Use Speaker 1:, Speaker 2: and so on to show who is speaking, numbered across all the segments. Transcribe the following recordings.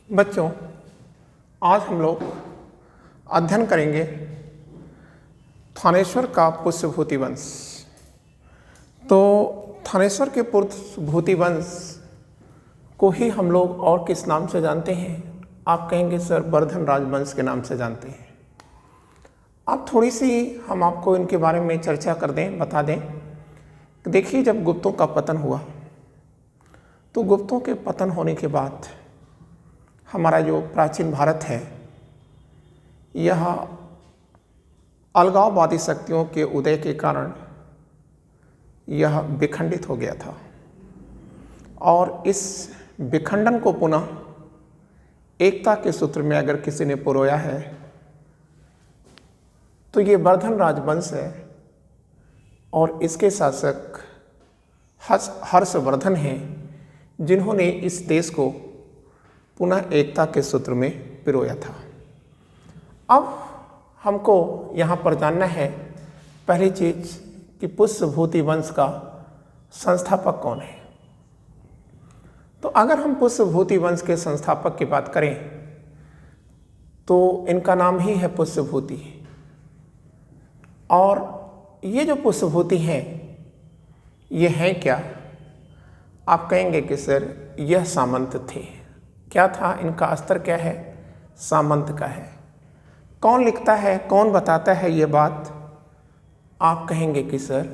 Speaker 1: बच्चों, आज हम लोग अध्ययन करेंगे थानेश्वर का पुष्यभूति वंश। तो थानेश्वर के पुष्यभूति वंश को ही हम लोग और किस नाम से जानते हैं? आप कहेंगे सर वर्धन राजवंश के नाम से जानते हैं। अब थोड़ी सी हम आपको इनके बारे में चर्चा कर दें, बता दें। देखिए, जब गुप्तों का पतन हुआ तो गुप्तों के पतन होने के बाद हमारा जो प्राचीन भारत है यह अलगाववादी शक्तियों के उदय के कारण यह विखंडित हो गया था और इस विखंडन को पुनः एकता के सूत्र में अगर किसी ने पिरोया है तो ये वर्धन राजवंश है और इसके शासक हर्षवर्धन हैं, जिन्होंने इस देश को पुनः एकता के सूत्र में पिरोया था। अब हमको यहाँ पर जानना है पहली चीज कि पुष्यभूति वंश का संस्थापक कौन है। तो अगर हम पुष्यभूति वंश के संस्थापक की बात करें तो इनका नाम ही है पुष्यभूति। और ये जो पुष्यभूति हैं ये हैं क्या? आप कहेंगे कि सर यह सामंत थे। क्या था इनका स्तर? क्या है? सामंत का है। कौन लिखता है, कौन बताता है ये बात? आप कहेंगे कि सर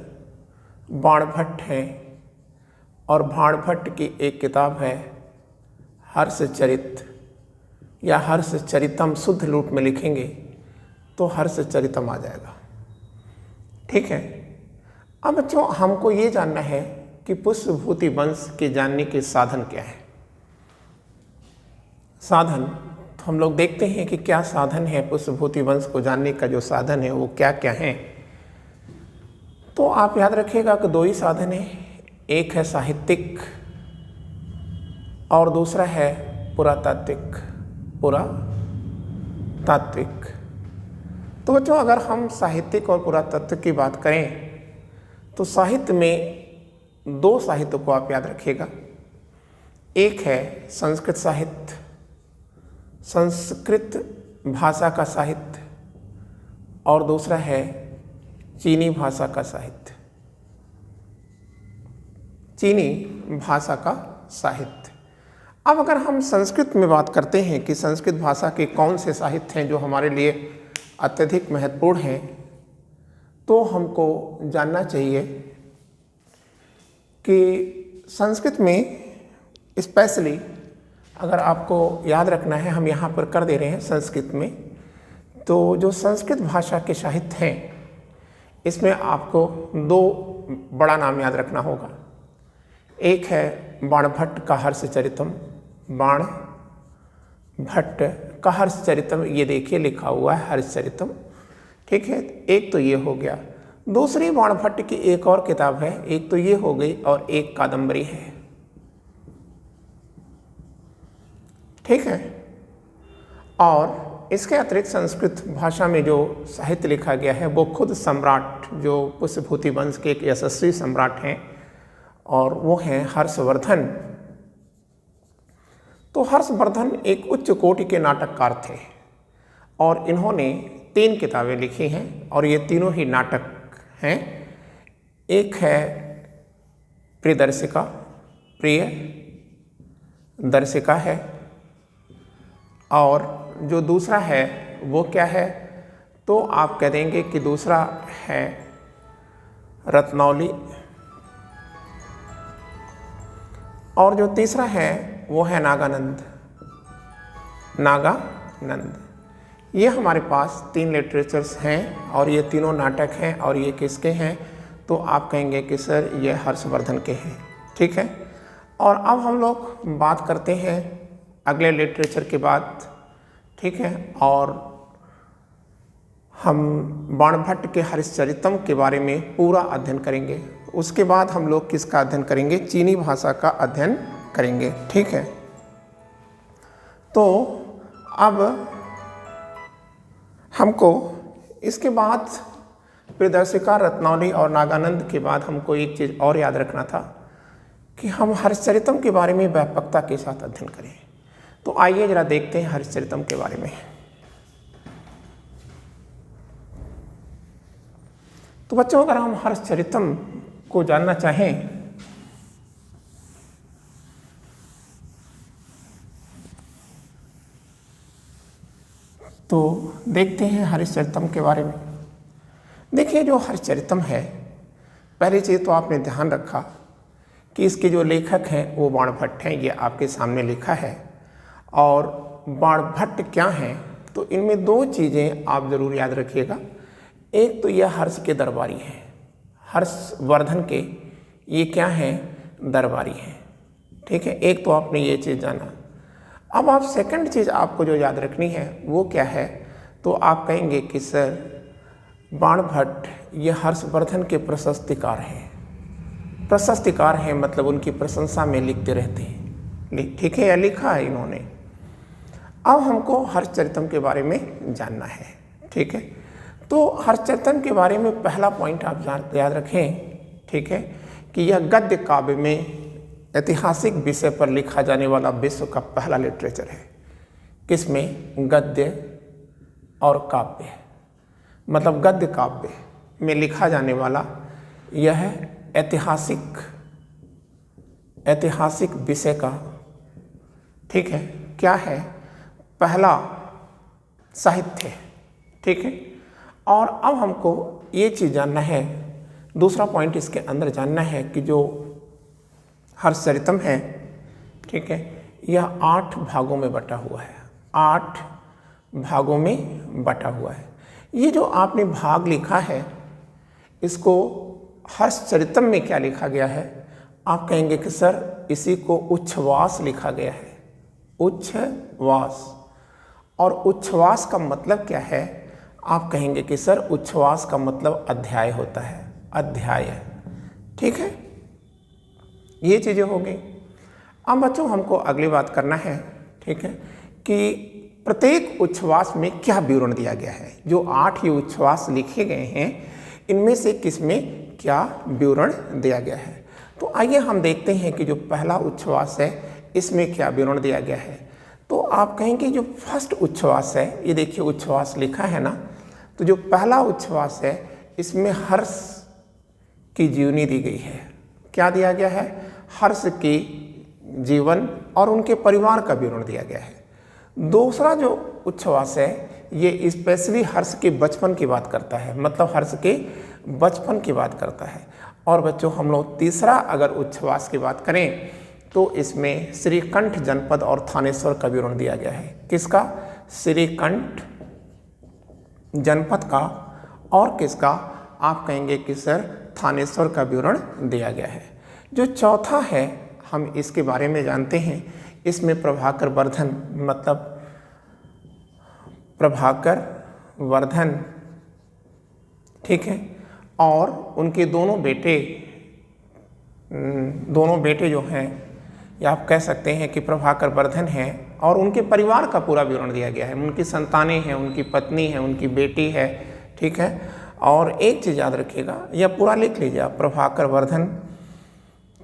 Speaker 1: बाणभट्ट हैं और बाणभट्ट की एक किताब है हर्षचरित या हर्षचरितम। शुद्ध रूप में लिखेंगे तो हर्षचरितम आ जाएगा। ठीक है। अब बच्चों, हमको ये जानना है कि पुष्यभूति वंश के जानने के साधन क्या है। साधन तो हम लोग देखते हैं कि क्या साधन है पुष्यभूति वंश को जानने का। जो साधन है वो क्या क्या है, तो आप याद रखिएगा कि दो ही साधन है। एक है साहित्यिक और दूसरा है पुरातात्विक। पुरातात्विक। तो बच्चों, अगर हम साहित्यिक और पुरातत्व की बात करें तो साहित्य में दो साहित्य को आप याद रखिएगा। एक है संस्कृत साहित्य, संस्कृत भाषा का साहित्य, और दूसरा है चीनी भाषा का साहित्य। चीनी भाषा का साहित्य। अब अगर हम संस्कृत में बात करते हैं कि संस्कृत भाषा के कौन से साहित्य हैं जो हमारे लिए अत्यधिक महत्वपूर्ण हैं, तो हमको जानना चाहिए कि संस्कृत में स्पेशली अगर आपको याद रखना है, हम यहाँ पर कर दे रहे हैं संस्कृत में। तो जो संस्कृत भाषा के साहित्य हैं इसमें आपको दो बड़ा नाम याद रखना होगा। एक है बाणभट्ट का हर्षचरितम। बाणभट्ट का हर्षचरितम, ये देखिए लिखा हुआ है हर्षचरितम। ठीक है, एक तो ये हो गया। दूसरी बाणभट्ट की एक और किताब है, एक तो ये हो गई और एक कादंबरी है। ठीक है। और इसके अतिरिक्त संस्कृत भाषा में जो साहित्य लिखा गया है वो खुद सम्राट, जो पुष्यभूति वंश के एक यशस्वी सम्राट हैं, और वो हैं हर्षवर्धन। तो हर्षवर्धन एक उच्च कोटि के नाटककार थे और इन्होंने 3 किताबें लिखी हैं और ये तीनों ही नाटक हैं। एक है प्रियदर्शिका, प्रियदर्शिका है, और जो दूसरा है वो क्या है? तो आप कह देंगे कि दूसरा है रत्नौली, और जो तीसरा है वो है नागानंद। नागानंद। ये हमारे पास 3 लिटरेचर्स हैं और ये तीनों नाटक हैं, और ये किसके हैं? तो आप कहेंगे कि सर ये हर्षवर्धन के हैं। ठीक है। और अब हम लोग बात करते हैं अगले लिटरेचर के बाद। ठीक है। और हम बाणभट्ट के हर्षचरितम के बारे में पूरा अध्ययन करेंगे। उसके बाद हम लोग किसका अध्ययन करेंगे? चीनी भाषा का अध्ययन करेंगे। ठीक है। तो अब हमको इसके बाद प्रियदर्शिका, रत्नौली और नागानंद के बाद हमको एक चीज़ और याद रखना था कि हम हर्षचरितम के बारे में व्यापकता के साथ अध्ययन करें। तो आइए जरा देखते हैं हर्षचरितम के बारे में। तो बच्चों, अगर हम हर्षचरितम को जानना चाहें तो देखते हैं हर्षचरितम के बारे में। देखिए, जो हर्षचरितम है, पहली चीज़ तो आपने ध्यान रखा कि इसके जो लेखक हैं वो बाणभट्ट हैं, ये आपके सामने लिखा है। और बाणभट्ट क्या हैं, तो इनमें दो चीज़ें आप ज़रूर याद रखिएगा। एक तो यह हर्ष के दरबारी हैं, हर्षवर्धन के ये क्या हैं, दरबारी हैं, ठीक है। एक तो आपने ये चीज़ जाना। अब आप सेकंड चीज़ आपको जो याद रखनी है वो क्या है, तो आप कहेंगे कि सर बाणभट्ट ये हर्षवर्धन के प्रशस्तिकार हैं। प्रशस्तिकार हैं मतलब उनकी प्रशंसा में लिखते रहते हैं, ठीक है, या लिखा है इन्होंने। अब हमको हर्षचरितम के बारे में जानना है, ठीक है। तो हर्षचरितम के बारे में पहला पॉइंट आप याद रखें, ठीक है, कि यह गद्य काव्य में ऐतिहासिक विषय पर लिखा जाने वाला विश्व का पहला लिटरेचर है। किसमें, गद्य और काव्य, मतलब गद्य काव्य में लिखा जाने वाला यह ऐतिहासिक विषय का, ठीक है, क्या है, पहला साहित्य, ठीक है। और अब हमको ये चीज़ जानना है, दूसरा पॉइंट इसके अंदर जानना है कि जो हर्षचरितम है, ठीक है, यह 8 भागों में बटा हुआ है, 8 भागों में बटा हुआ है। ये जो आपने भाग लिखा है, इसको हर्षचरितम में क्या लिखा गया है, आप कहेंगे कि सर इसी को उच्छ्वास लिखा गया है, उच्छ्वास। और उच्छ्वास का मतलब क्या है, आप कहेंगे कि सर उच्छ्वास का मतलब अध्याय होता है, अध्याय, ठीक है। ये चीज़ें हो गई। अब बच्चों हमको अगली बात करना है, ठीक है, कि प्रत्येक उच्छ्वास में क्या विवरण दिया गया है। जो 8 ही उच्छ्वास लिखे गए हैं, इनमें से किस में क्या विवरण दिया गया है। तो आइए हम देखते हैं कि जो पहला उच्छ्वास है इसमें क्या विवरण दिया गया है। तो आप कहेंगे जो फर्स्ट उच्छ्वास है, ये देखिए उच्छ्वास लिखा है ना, तो जो पहला उच्छ्वास है इसमें हर्ष की जीवनी दी गई है। क्या दिया गया है, हर्ष के जीवन और उनके परिवार का विवरण दिया गया है। दूसरा जो उच्छ्वास है ये स्पेशली हर्ष के बचपन की बात करता है, मतलब हर्ष के बचपन की बात करता है। और बच्चों हम लोग तीसरा अगर उच्छ्वास की बात करें तो इसमें श्रीकंठ जनपद और थानेश्वर का विवरण दिया गया है। किसका, श्रीकंठ जनपद का, और किसका, आप कहेंगे कि सर थानेश्वर का विवरण दिया गया है। जो चौथा है हम इसके बारे में जानते हैं, इसमें प्रभाकर वर्धन, मतलब प्रभाकर वर्धन, ठीक है, और उनके दोनों बेटे जो हैं, या आप कह सकते हैं कि प्रभाकर वर्धन हैं, और उनके परिवार का पूरा विवरण दिया गया है। उनकी संतानें हैं, उनकी पत्नी है, उनकी बेटी है, ठीक है। और एक चीज़ याद रखिएगा, या पूरा लिख लीजिए आप, प्रभाकर वर्धन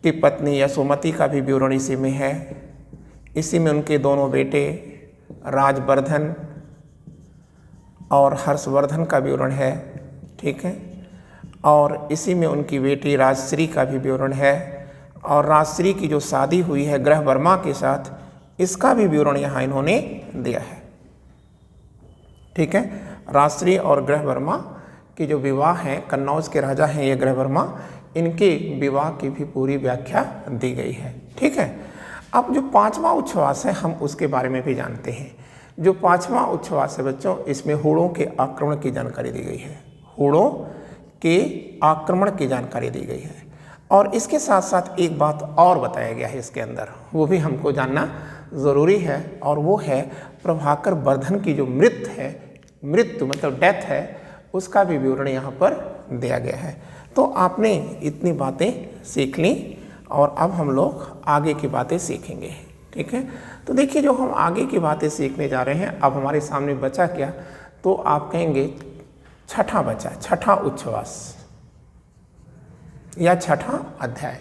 Speaker 1: की पत्नी यशोमती का भी विवरण इसी में है। इसी में उनके दोनों बेटे राजवर्धन और हर्षवर्धन का विवरण है, ठीक है। और इसी में उनकी बेटी राजश्री का भी विवरण है। और राजश्री की जो शादी हुई है ग्रह वर्मा के साथ, इसका भी विवरण यहाँ इन्होंने दिया है, ठीक है। राजश्री और ग्रह वर्मा की जो विवाह है, कन्नौज के राजा हैं ये ग्रह वर्मा, इनके विवाह की भी पूरी व्याख्या दी गई है, ठीक है। अब जो 5वां उच्छ्वास है हम उसके बारे में भी जानते हैं। जो 5वां उच्छ्वास है बच्चों, इसमें हूणों के आक्रमण की जानकारी दी गई है, हूणों के आक्रमण की जानकारी दी गई है। और इसके साथ साथ एक बात और बताया गया है इसके अंदर, वो भी हमको जानना ज़रूरी है, और वो है प्रभाकर वर्धन की जो मृत्यु मतलब डेथ है, उसका भी विवरण यहाँ पर दिया गया है। तो आपने इतनी बातें सीख ली, और अब हम लोग आगे की बातें सीखेंगे, ठीक है। तो देखिए, जो हम आगे की बातें सीखने जा रहे हैं, अब हमारे सामने बचा क्या, तो आप कहेंगे छठा बचा, छठा उच्छ्वास या छठा अध्याय।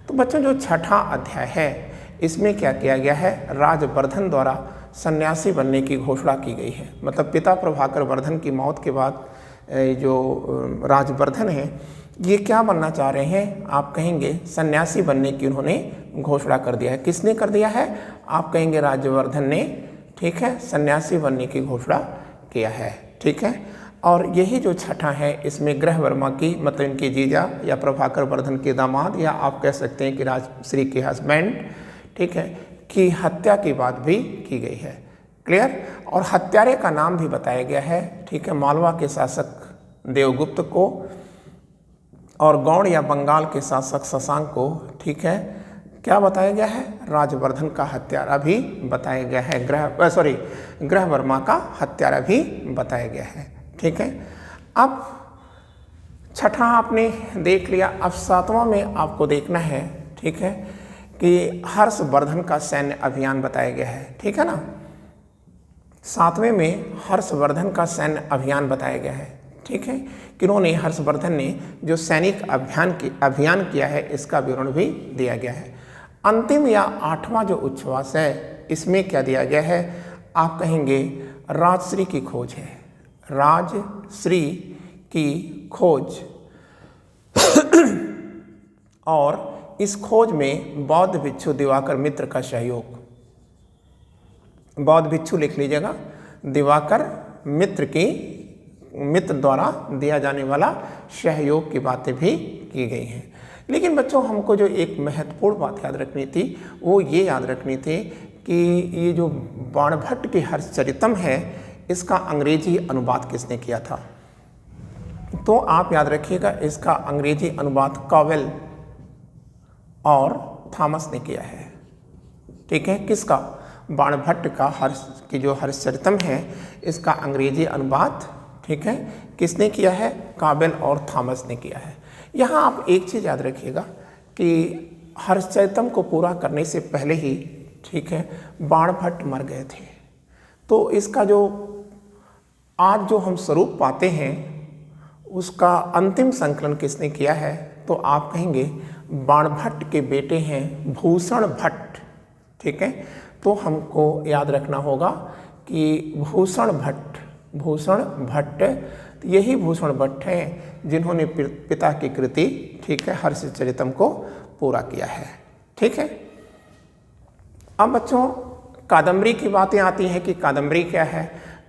Speaker 1: तो बच्चों जो छठा अध्याय है, इसमें क्या किया गया है, राजवर्धन द्वारा सन्यासी बनने की घोषणा की गई है। मतलब पिता प्रभाकर वर्धन की मौत के बाद जो राजवर्धन है ये क्या बनना चाह रहे हैं, आप कहेंगे सन्यासी बनने की उन्होंने घोषणा कर दिया है। किसने कर दिया है, आप कहेंगे राजवर्धन ने, ठीक है, सन्यासी बनने की घोषणा किया है, ठीक है। और यही जो छठा है इसमें ग्रह वर्मा की, मतलब इनके जीजा या प्रभाकर वर्धन के दामाद, या आप कह सकते हैं कि राजश्री के हस्बैंड, ठीक है, की हत्या की बात भी की गई है। क्लियर। और हत्यारे का नाम भी बताया गया है, ठीक है, मालवा के शासक देवगुप्त को और गौड़ या बंगाल के शासक शशांक को, ठीक है, क्या बताया गया है, राजवर्धन का हत्यारा भी बताया गया है, ग्रह वर्मा का हत्यारा भी बताया गया है, ठीक है। अब छठा आपने देख लिया, अब सातवां में आपको देखना है, ठीक है, कि हर्षवर्धन का सैन्य अभियान बताया गया है, ठीक है ना। सातवें में हर्षवर्धन का सैन्य अभियान बताया गया है, ठीक है, किन्होंने, हर्षवर्धन ने जो सैनिक अभियान किया है इसका विवरण भी दिया गया है। अंतिम या आठवां जो उच्छ्वास है इसमें क्या दिया गया है, आप कहेंगे राजश्री की खोज है, राजश्री की खोज और इस खोज में बौद्ध भिक्षु दिवाकर मित्र का सहयोग, बौद्ध भिक्षु लिख लीजिएगा, दिवाकर मित्र द्वारा दिया जाने वाला सहयोग की बातें भी की गई हैं। लेकिन बच्चों हमको जो एक महत्वपूर्ण बात याद रखनी थी वो ये याद रखनी थी कि ये जो बाणभट्ट की हर्षचरितम है इसका अंग्रेजी अनुवाद किसने किया था। तो आप याद रखिएगा इसका अंग्रेजी अनुवाद कॉवेल और थॉमस ने किया है, ठीक है। किसका, बाणभट्ट का जो हर्षचरितम है इसका अंग्रेजी अनुवाद, ठीक है, किसने किया है, काबेल और थॉमस ने किया है। यहाँ आप एक चीज़ याद रखिएगा कि हर्षचरितम को पूरा करने से पहले ही, ठीक है, बाणभट्ट मर गए थे। तो इसका जो आज जो हम स्वरूप पाते हैं उसका अंतिम संकलन किसने किया है, तो आप कहेंगे बाणभट्ट के बेटे हैं भूषण भट्ट, ठीक है। तो हमको याद रखना होगा कि भूषण भट्ट यही भूषण भट्ट हैं जिन्होंने पिता की कृति, ठीक है, हर्षचरितम को पूरा किया है, ठीक है। अब बच्चों कादम्बरी की बातें आती हैं कि कादम्बरी क्या है,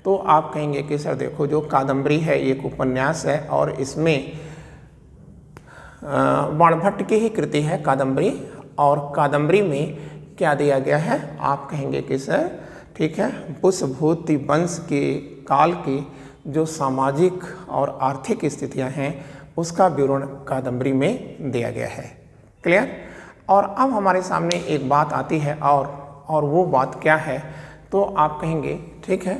Speaker 1: तो आप कहेंगे कि सर देखो जो कादम्बरी है एक उपन्यास है और इसमें बाणभट्ट की ही कृति है कादम्बरी, और कादम्बरी में क्या दिया गया है, आप कहेंगे कि सर, ठीक है, पुष्यभूति वंश के काल की जो सामाजिक और आर्थिक स्थितियां हैं उसका विवरण कादम्बरी में दिया गया है। क्लियर। और अब हमारे सामने एक बात आती है और वो बात क्या है, तो आप कहेंगे, ठीक है,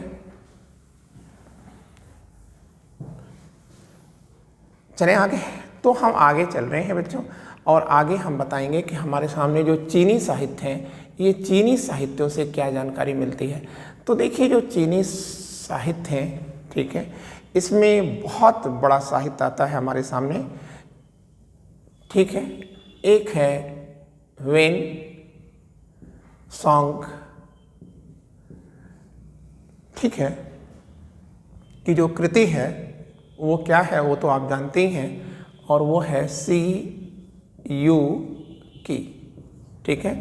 Speaker 1: चलें आगे। तो हम आगे चल रहे हैं बच्चों, और आगे हम बताएंगे कि हमारे सामने जो चीनी साहित्य हैं ये चीनी साहित्यों से क्या जानकारी मिलती है। तो देखिए जो चीनी साहित्य हैं, ठीक है, इसमें बहुत बड़ा साहित्य आता है हमारे सामने, ठीक है। एक है वेन सॉन्ग, ठीक है, की जो कृति है वो क्या है वो तो आप जानते ही हैं, और वो है CU की, ठीक है।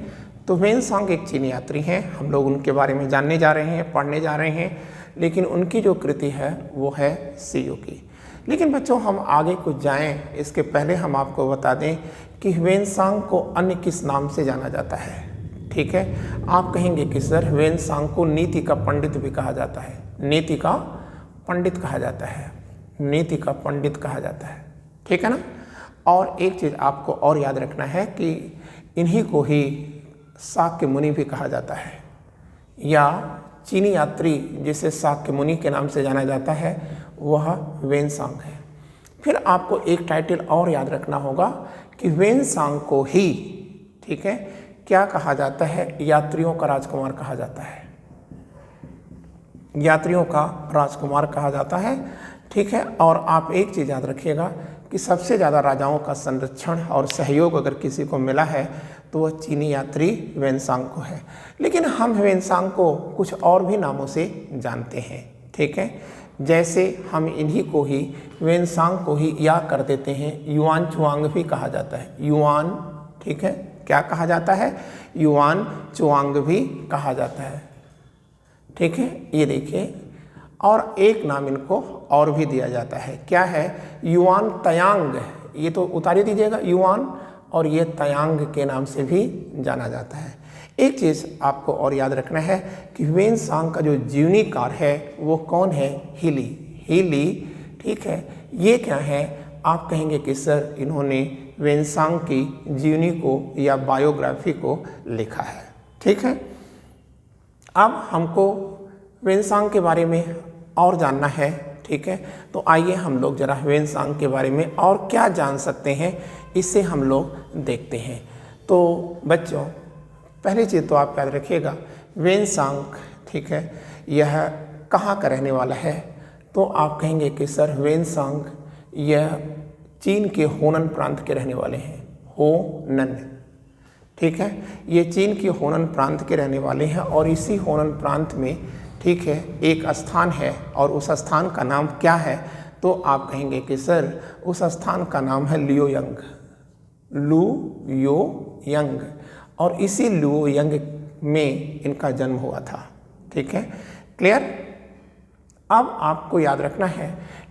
Speaker 1: तो वेन सॉन्ग एक चीनी यात्री हैं, हम लोग उनके बारे में जानने जा रहे हैं, पढ़ने जा रहे हैं, लेकिन उनकी जो कृति है वो है CU की। लेकिन बच्चों हम आगे कुछ जाएं इसके पहले हम आपको बता दें कि वेन सॉन्ग को अन्य किस नाम से जाना जाता है, ठीक है। आप कहेंगे कि सर वेन सॉन्ग को नीति का पंडित भी कहा जाता है, नीति का पंडित कहा जाता है, नीति का पंडित कहा जाता है, ठीक है ना। और एक चीज़ आपको और याद रखना है कि इन्हीं को ही शाक्य मुनि भी कहा जाता है, या चीनी यात्री जिसे शाक्य मुनि के नाम से जाना जाता है वह वेन सॉन्ग है। फिर आपको एक टाइटल और याद रखना होगा कि वेन सॉन्ग को ही, ठीक है, क्या कहा जाता है, यात्रियों का राजकुमार कहा जाता है, यात्रियों का राजकुमार कहा जाता है, ठीक है। और आप एक चीज़ याद रखिएगा कि सबसे ज़्यादा राजाओं का संरक्षण और सहयोग अगर किसी को मिला है तो वह चीनी यात्री ह्वेनसांग को है। लेकिन हम ह्वेनसांग को कुछ और भी नामों से जानते हैं, ठीक है। जैसे हम इन्हीं को ही, ह्वेनसांग को ही या कर देते हैं युआन चुआंग भी कहा जाता है, युआन, ठीक है, क्या कहा जाता है, युआन चुआंग भी कहा जाता है, ठीक है। ये देखिए, और एक नाम इनको और भी दिया जाता है, क्या है, युआन तयांग, ये तो उतारी दीजिएगा युआन, और ये तयांग के नाम से भी जाना जाता है। एक चीज़ आपको और याद रखना है कि ह्वेनसांग का जो जीवनीकार है वो कौन है, हिली, हिली, ठीक है। ये क्या है, आप कहेंगे कि सर इन्होंने ह्वेनसांग की जीवनी को या बायोग्राफी को लिखा है, ठीक है। अब हमको ह्वेनसांग के बारे में और जानना है, ठीक है। तो आइए हम लोग जरा ह्वेनसांग के बारे में और क्या जान सकते हैं इससे हम लोग देखते हैं। तो बच्चों, पहली चीज़ तो आप याद रखिएगा, ह्वेनसांग, ठीक है, यह कहाँ का रहने वाला है। तो आप कहेंगे कि सर ह्वेनसांग यह चीन के होनन प्रांत के रहने वाले हैं, होनन, ठीक है। ये चीन के होनन प्रांत के रहने वाले हैं और इसी होनन प्रांत में, ठीक है, एक स्थान है और उस स्थान का नाम क्या है। तो आप कहेंगे कि सर उस स्थान का नाम है लियोयंग, लुयोयंग, और इसी लुयोयंग में इनका जन्म हुआ था, ठीक है, क्लियर। अब आपको याद रखना है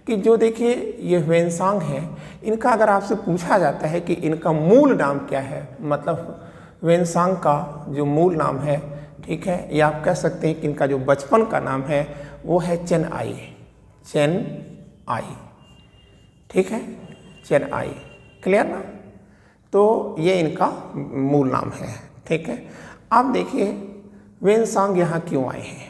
Speaker 1: कि जो देखिए ये ह्वेनसांग है, इनका अगर आपसे पूछा जाता है कि इनका मूल नाम क्या है, मतलब ह्वेनसांग का जो मूल नाम है, ठीक है, या आप कह सकते हैं कि इनका जो बचपन का नाम है वो है चेन आई, चेन आई, ठीक है, चेन आई, क्लियर ना। तो ये इनका मूल नाम है, ठीक है। अब देखिए ह्वेनसांग यहाँ क्यों आए हैं।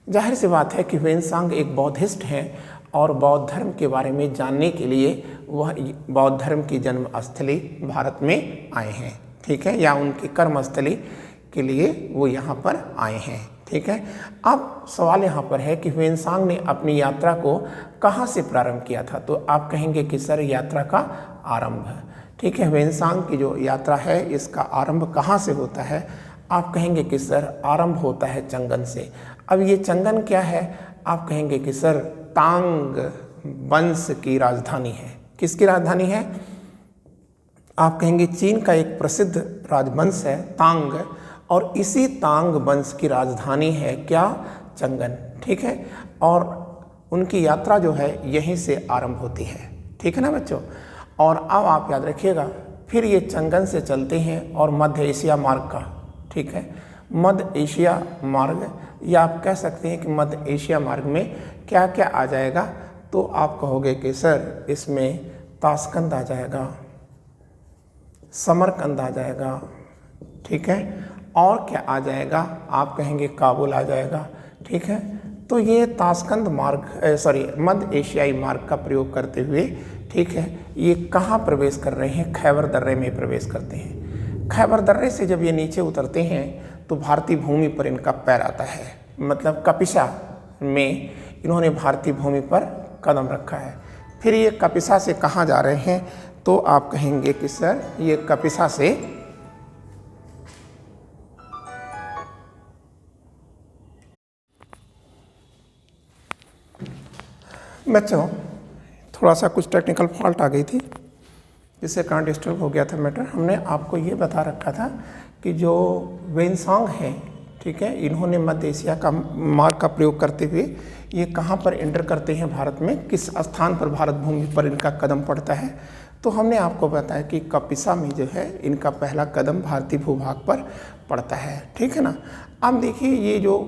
Speaker 1: जाहिर सी बात है कि ह्वेनसांग एक बौद्धिस्ट हैं और बौद्ध धर्म के बारे में जानने के लिए वह बौद्ध धर्म की जन्मस्थली भारत में आए हैं, ठीक है, या उनकी कर्मस्थली के लिए वो यहाँ पर आए हैं, ठीक है। अब सवाल यहाँ पर है कि ह्वेनसांग ने अपनी यात्रा को कहाँ से प्रारंभ किया था। तो आप कहेंगे कि सर यात्रा का आरंभ, ठीक है, ह्वेनसांग की जो यात्रा है इसका आरंभ कहाँ से होता है। आप कहेंगे कि सर आरंभ होता है चंगन से। अब ये चंगन क्या है, आप कहेंगे कि सर तांग वंश की राजधानी है। किसकी राजधानी है, आप कहेंगे चीन का एक प्रसिद्ध राजवंश है तांग, और इसी तांग वंश की राजधानी है क्या, चंगन, ठीक है। और उनकी यात्रा जो है यहीं से आरंभ होती है, ठीक है ना बच्चों। और अब आप याद रखिएगा, फिर ये चंगन से चलते हैं और मध्य एशिया मार्ग का, ठीक है, मध्य एशिया मार्ग, या आप कह सकते हैं कि मध्य एशिया मार्ग में क्या क्या आ जाएगा। तो आप कहोगे कि सर इसमें ताशकंद आ जाएगा, समरकंद आ जाएगा, ठीक है, और क्या आ जाएगा, आप कहेंगे काबुल आ जाएगा, ठीक है। तो ये ताशकंद मार्ग, मध्य एशियाई मार्ग का प्रयोग करते हुए, ठीक है, ये कहाँ प्रवेश कर रहे हैं, खैबर दर्रे में प्रवेश करते हैं। खैबर दर्रे से जब ये नीचे उतरते हैं तो भारतीय भूमि पर इनका पैर आता है, मतलब कपिसा में इन्होंने भारतीय भूमि पर कदम रखा है। फिर ये कपिसा से कहाँ जा रहे हैं, तो आप कहेंगे कि सर ये कपिसा से बच्चों थोड़ा सा कुछ टेक्निकल फॉल्ट आ गई थी जिससे कारण डिस्टर्ब हो गया था मैटर। हमने आपको ये बता रखा था कि जो ह्वेनसांग हैं, ठीक है, इन्होंने मध्य एशिया का मार्ग का प्रयोग करते हुए ये कहाँ पर एंटर करते हैं भारत में, किस स्थान पर भारत भूमि पर इनका कदम पड़ता है। तो हमने आपको बताया कि कपिसा में जो है इनका पहला कदम भारतीय भूभाग पर पड़ता है, ठीक है ना। अब देखिए ये जो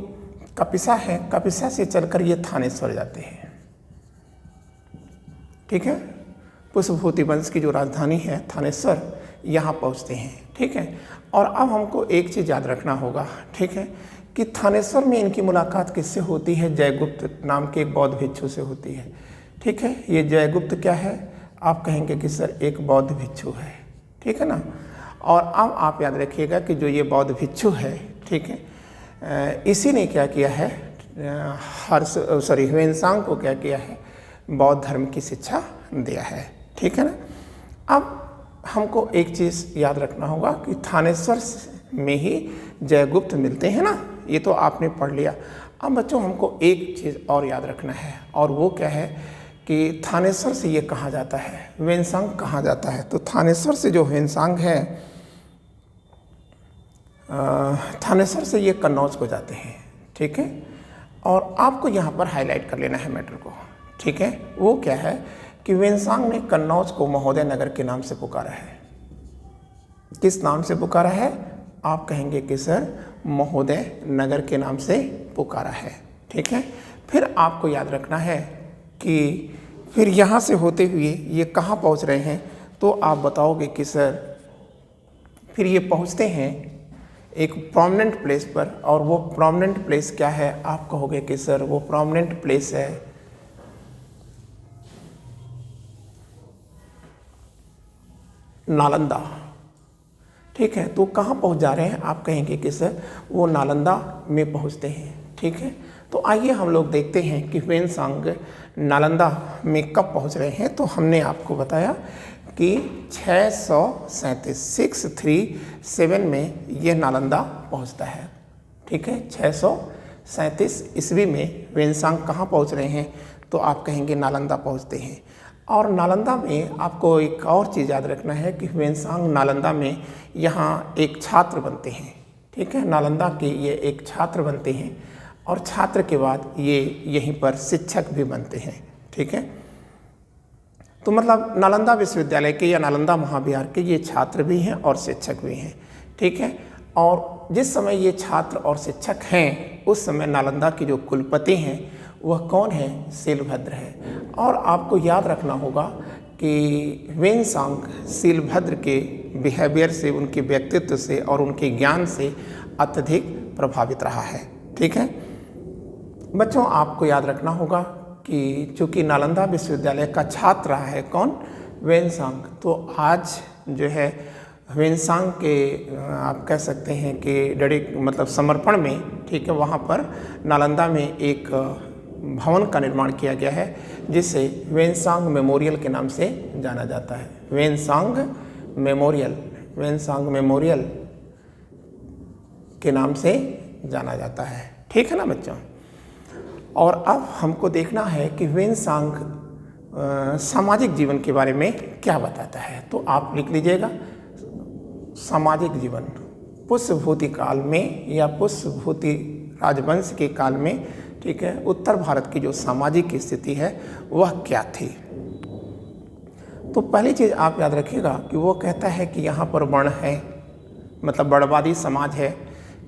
Speaker 1: कपिसा है, कपिसा से चलकर ये थानेश्वर जाते हैं, ठीक है, पुष्पभूति वंश की जो राजधानी है थानेश्वर, यहाँ पहुँचते हैं, ठीक है। और अब हमको एक चीज़ याद रखना होगा, ठीक है, कि थानेश्वर में इनकी मुलाकात किससे होती है, जयगुप्त नाम के एक बौद्ध भिक्षु से होती है, ठीक है। ये जयगुप्त क्या है, आप कहेंगे कि सर एक बौद्ध भिक्षु है, ठीक है ना। और अब आप याद रखिएगा कि जो ये बौद्ध भिक्षु है, ठीक है, इसी ने क्या किया है, ह्वेनसांग को क्या किया है, बौद्ध धर्म की शिक्षा दिया है, ठीक है ना। अब हमको एक चीज़ याद रखना होगा कि थानेश्वर में ही जयगुप्त मिलते हैं ना, ये तो आपने पढ़ लिया। अब बच्चों हमको एक चीज़ और याद रखना है, और वो क्या है कि थानेश्वर से ये कहा जाता है, वेनसांग कहा जाता है। तो थानेश्वर से जो वेनसांग है, थानेश्वर से ये कन्नौज को जाते हैं, ठीक है। और आपको यहाँ पर हाईलाइट कर लेना है मैटर को, ठीक है। वो क्या है कि वेनसांग ने कन्नौज को महोदय नगर के नाम से पुकारा है। किस नाम से पुकारा है? आप कहेंगे कि सर महोदय नगर के नाम से पुकारा है, ठीक है। फिर आपको याद रखना है कि फिर यहाँ से होते हुए ये कहाँ पहुँच रहे हैं, तो आप बताओगे कि सर फिर ये पहुँचते हैं एक प्रोमिनेंट प्लेस पर, और वो प्रोमिनेंट प्लेस क्या है? आप कहोगे कि सर वो प्रोमिनेंट प्लेस है नालंदा, ठीक है। तो कहाँ पहुँच जा रहे हैं? आप कहेंगे कि सर वो नालंदा में पहुँचते हैं, ठीक है। तो आइए हम लोग देखते हैं कि वेनसांग नालंदा में कब पहुँच रहे हैं। तो हमने आपको बताया कि 637 में यह नालंदा पहुँचता है, ठीक है। 637 ईस्वी में वेनसांग कहाँ पहुँच रहे हैं? तो आप कहेंगे नालंदा पहुँचते हैं। और नालंदा में आपको एक और चीज़ याद रखना है कि वेनसांग नालंदा में यहाँ एक छात्र बनते हैं, ठीक है। नालंदा के ये एक छात्र बनते हैं, और छात्र के बाद ये यहीं पर शिक्षक भी बनते हैं, ठीक है। तो मतलब नालंदा विश्वविद्यालय के या नालंदा महाविहार के ये छात्र भी हैं और शिक्षक भी हैं, ठीक है। और जिस समय ये छात्र और शिक्षक हैं, उस समय नालंदा के जो कुलपति हैं वह कौन है? शीलभद्र है। और आपको याद रखना होगा कि वेनसांग शीलभद्र के बिहेवियर से, उनके व्यक्तित्व से और उनके ज्ञान से अत्यधिक प्रभावित रहा है, ठीक है। बच्चों आपको याद रखना होगा कि चूँकि नालंदा विश्वविद्यालय का छात्र रहा है कौन? वेनसांग। तो आज जो है वेनसांग के आप कह सकते हैं कि मतलब समर्पण में, ठीक है, वहाँ पर नालंदा में एक भवन का निर्माण किया गया है जिसे वेनसांग मेमोरियल के नाम से जाना जाता है। वेनसांग मेमोरियल के नाम से जाना जाता है, ठीक है ना बच्चों। और अब हमको देखना है कि वेनसांग सामाजिक जीवन के बारे में क्या बताता है। तो आप लिख लीजिएगा, सामाजिक जीवन पुष्यभूति काल में या पुष्यभूति राजवंश के काल में, ठीक है, उत्तर भारत की जो सामाजिक स्थिति है वह क्या थी। तो पहली चीज़ आप याद रखिएगा कि वो कहता है कि यहाँ पर वर्ण है, मतलब वर्णवादी समाज है,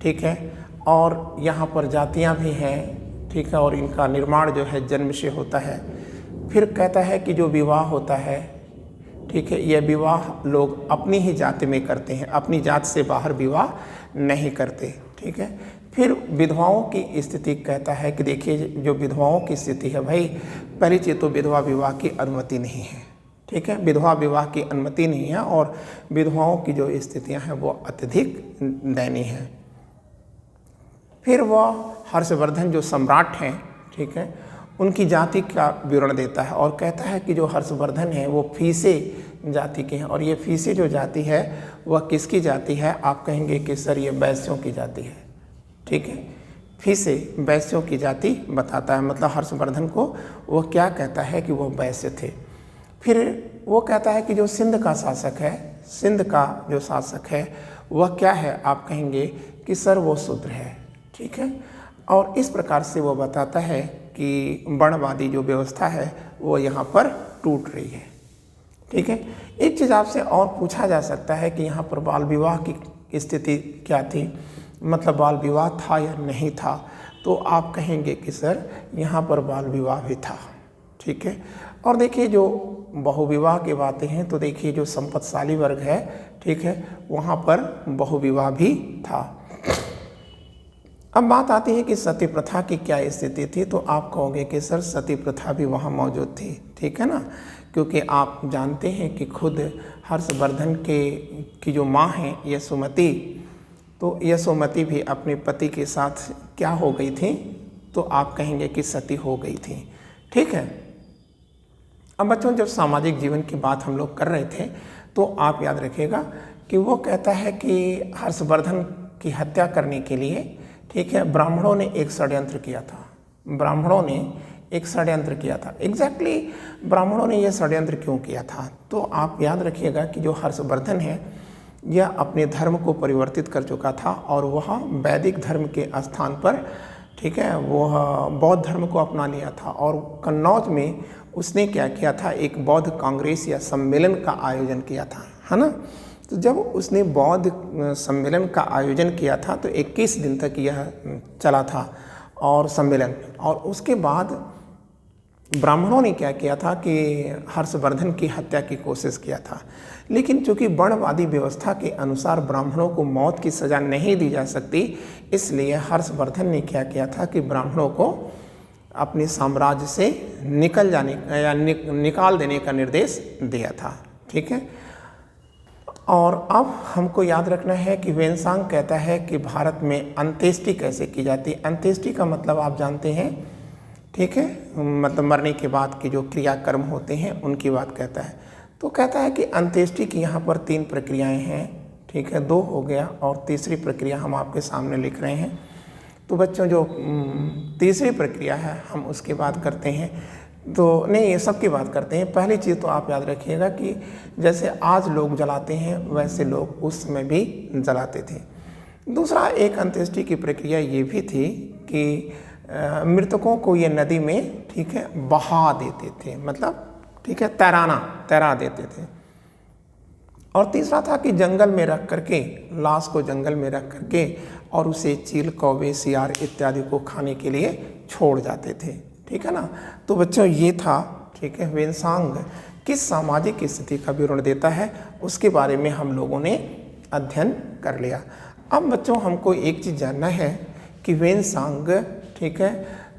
Speaker 1: ठीक है, और यहाँ पर जातियाँ भी हैं, ठीक है, और इनका निर्माण जो है जन्म से होता है। फिर कहता है कि जो विवाह होता है, ठीक है, यह विवाह लोग अपनी ही जाति में करते हैं, अपनी जात से बाहर विवाह नहीं करते, ठीक है। फिर विधवाओं की स्थिति कहता है कि देखिए जो विधवाओं की स्थिति है भाई, पहली चीज़ तो विधवा विवाह की अनुमति नहीं है, ठीक है, विधवा विवाह की अनुमति नहीं है, और विधवाओं की जो स्थितियां हैं वो अत्यधिक दयनीय हैं। फिर वह हर्षवर्धन जो सम्राट हैं, ठीक है, उनकी जाति का विवरण देता है और कहता है कि जो हर्षवर्धन है वो फीसे जाति के हैं, और ये फीसे जो जाति है वह किसकी जाति है? आप कहेंगे कि सर ये वैश्यों की जाति है, ठीक है। फीसे वैश्यों की जाति बताता है, मतलब हर्षवर्धन को वो क्या कहता है कि वो वैश्य थे। फिर वो कहता है कि जो सिंध का शासक है, सिंध का जो शासक है वह क्या है? आप कहेंगे कि सर वो शूद्र है, ठीक है। और इस प्रकार से वो बताता है कि वर्णवादी जो व्यवस्था है वो यहाँ पर टूट रही है, ठीक है। एक चीज़ आपसे और पूछा जा सकता है कि यहाँ पर बाल विवाह की स्थिति क्या थी, मतलब बाल विवाह था या नहीं था। तो आप कहेंगे कि सर यहाँ पर बाल विवाह भी था, ठीक है। और देखिए जो बहुविवाह की बातें हैं, तो देखिए जो संपत्तिशाली वर्ग है, ठीक है, वहाँ पर बहुविवाह भी था। अब बात आती है कि सती प्रथा की क्या स्थिति थी। तो आप कहोगे कि सर सती प्रथा भी वहाँ मौजूद थी, ठीक है ना, क्योंकि आप जानते हैं कि खुद हर्षवर्धन की जो माँ हैं यशोमती, तो यशोमती भी अपने पति के साथ क्या हो गई थी? तो आप कहेंगे कि सती हो गई थी, ठीक है। अब बच्चों जब सामाजिक जीवन की बात हम लोग कर रहे थे तो आप याद रखिएगा कि वो कहता है कि हर्षवर्धन की हत्या करने के लिए, ठीक है, ब्राह्मणों ने एक षड्यंत्र किया था। ब्राह्मणों ने एक षड्यंत्र किया था। एग्जैक्टली ब्राह्मणों ने यह षड्यंत्र क्यों किया था? तो आप याद रखिएगा कि जो हर्षवर्धन है यह अपने धर्म को परिवर्तित कर चुका था और वह वैदिक धर्म के स्थान पर, ठीक है, वह बौद्ध धर्म को अपना लिया था। और कन्नौज में उसने क्या किया था, एक बौद्ध कांग्रेस या सम्मेलन का आयोजन किया था, है ना। तो जब उसने बौद्ध सम्मेलन का आयोजन किया था तो 21 दिन तक यह चला था और सम्मेलन, और उसके बाद ब्राह्मणों ने क्या किया था कि हर्षवर्धन की हत्या की कोशिश किया था। लेकिन चूंकि वर्णवादी व्यवस्था के अनुसार ब्राह्मणों को मौत की सज़ा नहीं दी जा सकती, इसलिए हर्षवर्धन ने क्या किया था कि ब्राह्मणों को अपने साम्राज्य से निकल जाने या निकाल देने का निर्देश दिया था, ठीक है। और अब हमको याद रखना है कि वेनसांग कहता है कि भारत में अंत्येष्टि कैसे की जाती है। अंत्येष्टि का मतलब आप जानते हैं, ठीक है, मतलब मरने के बाद के जो क्रियाकर्म होते हैं उनकी बात कहता है। तो कहता है कि अंत्येष्टि की यहाँ पर 3 प्रक्रियाएं हैं, ठीक है, 2 हो गया और तीसरी प्रक्रिया हम आपके सामने लिख रहे हैं। तो बच्चों जो तीसरी प्रक्रिया है हम उसकी बात करते हैं, तो नहीं, ये सब की बात करते हैं। पहली चीज़ तो आप याद रखिएगा कि जैसे आज लोग जलाते हैं वैसे लोग उस समय भी जलाते थे। दूसरा, एक अंत्येष्टि की प्रक्रिया ये भी थी कि मृतकों को ये नदी में, ठीक है, बहा देते थे, मतलब, ठीक है, तैरा देते थे। और तीसरा था कि जंगल में रख करके, लाश को जंगल में रख करके और उसे चील, कौवे, सियार इत्यादि को खाने के लिए छोड़ जाते थे, ठीक है ना। तो बच्चों ये था, ठीक है, वेनसांग किस सामाजिक स्थिति का विवरण देता है उसके बारे में हम लोगों ने अध्ययन कर लिया। अब बच्चों हमको एक चीज़ जानना है कि वेनसांग, ठीक है,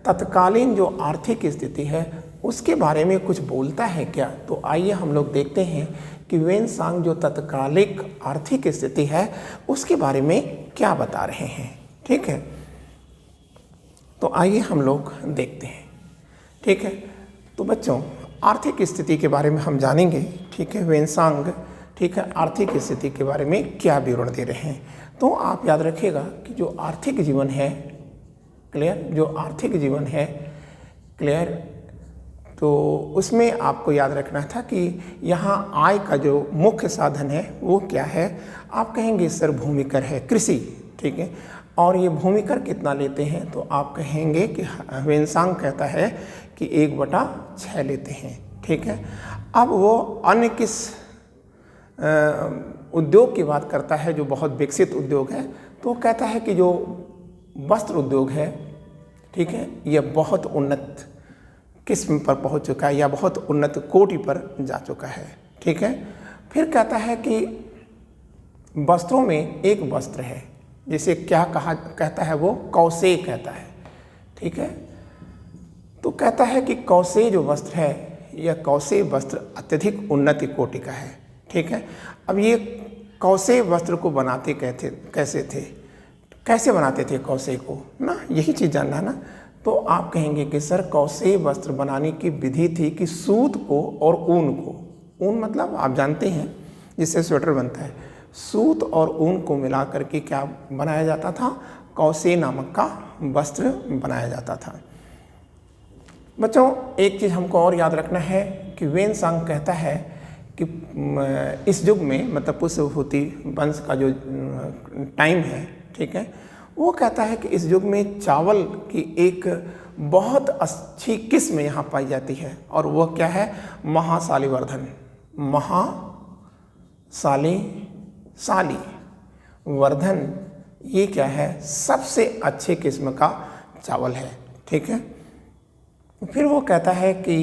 Speaker 1: तत्कालीन जो आर्थिक स्थिति है उसके बारे में कुछ बोलता है क्या? तो आइए हम लोग देखते हैं कि वेनसांग जो तत्कालिक आर्थिक स्थिति है उसके बारे में क्या बता रहे हैं, ठीक है। तो आइए हम लोग देखते हैं, ठीक है। तो बच्चों आर्थिक स्थिति के बारे में हम जानेंगे, ठीक है। वेनसांग, ठीक है, आर्थिक स्थिति के बारे में क्या विवरण दे रहे हैं। तो आप याद रखिएगा कि जो आर्थिक जीवन है, क्लियर, जो आर्थिक जीवन है, क्लियर, तो उसमें आपको याद रखना था कि यहाँ आय का जो मुख्य साधन है वो क्या है। आप कहेंगे सर भूमिकर है, कृषि, ठीक है। और ये भूमिकर कितना लेते हैं? तो आप कहेंगे कि वेनसांग कहता है कि 1/6 लेते हैं, ठीक है। अब वो अन्य किस उद्योग की बात करता है जो बहुत विकसित उद्योग है? तो कहता है कि जो वस्त्र उद्योग है, ठीक है, यह बहुत उन्नत किस्म पर पहुंच चुका है या बहुत उन्नत कोटि पर जा चुका है, ठीक है। फिर कहता है कि वस्त्रों में एक वस्त्र है जिसे क्या कहता है, वो कौशे कहता है, ठीक है। तो कहता है कि कौशे जो वस्त्र है, यह कौशे वस्त्र अत्यधिक उन्नति कोटि का है, ठीक है। अब ये कौशे वस्त्र को बनाते कैसे थे, कैसे बनाते थे कौशे को ना, यही चीज़ जानना है ना। तो आप कहेंगे कि सर कौशे वस्त्र बनाने की विधि थी कि सूत को और ऊन को, ऊन मतलब आप जानते हैं जिससे स्वेटर बनता है, सूत और ऊन को मिला करके क्या बनाया जाता था, कौशे नामक का वस्त्र बनाया जाता था। बच्चों एक चीज़ हमको और याद रखना है कि वेनसांग कहता है कि इस युग में, मतलब पुष्यभूति वंश का जो टाइम है, ठीक है, वो कहता है कि इस युग में चावल की एक बहुत अच्छी किस्म यहाँ पाई जाती है और वह क्या है, महासालीवर्धन, वर्धन, ये क्या है, सबसे अच्छे किस्म का चावल है, ठीक है। फिर वो कहता है कि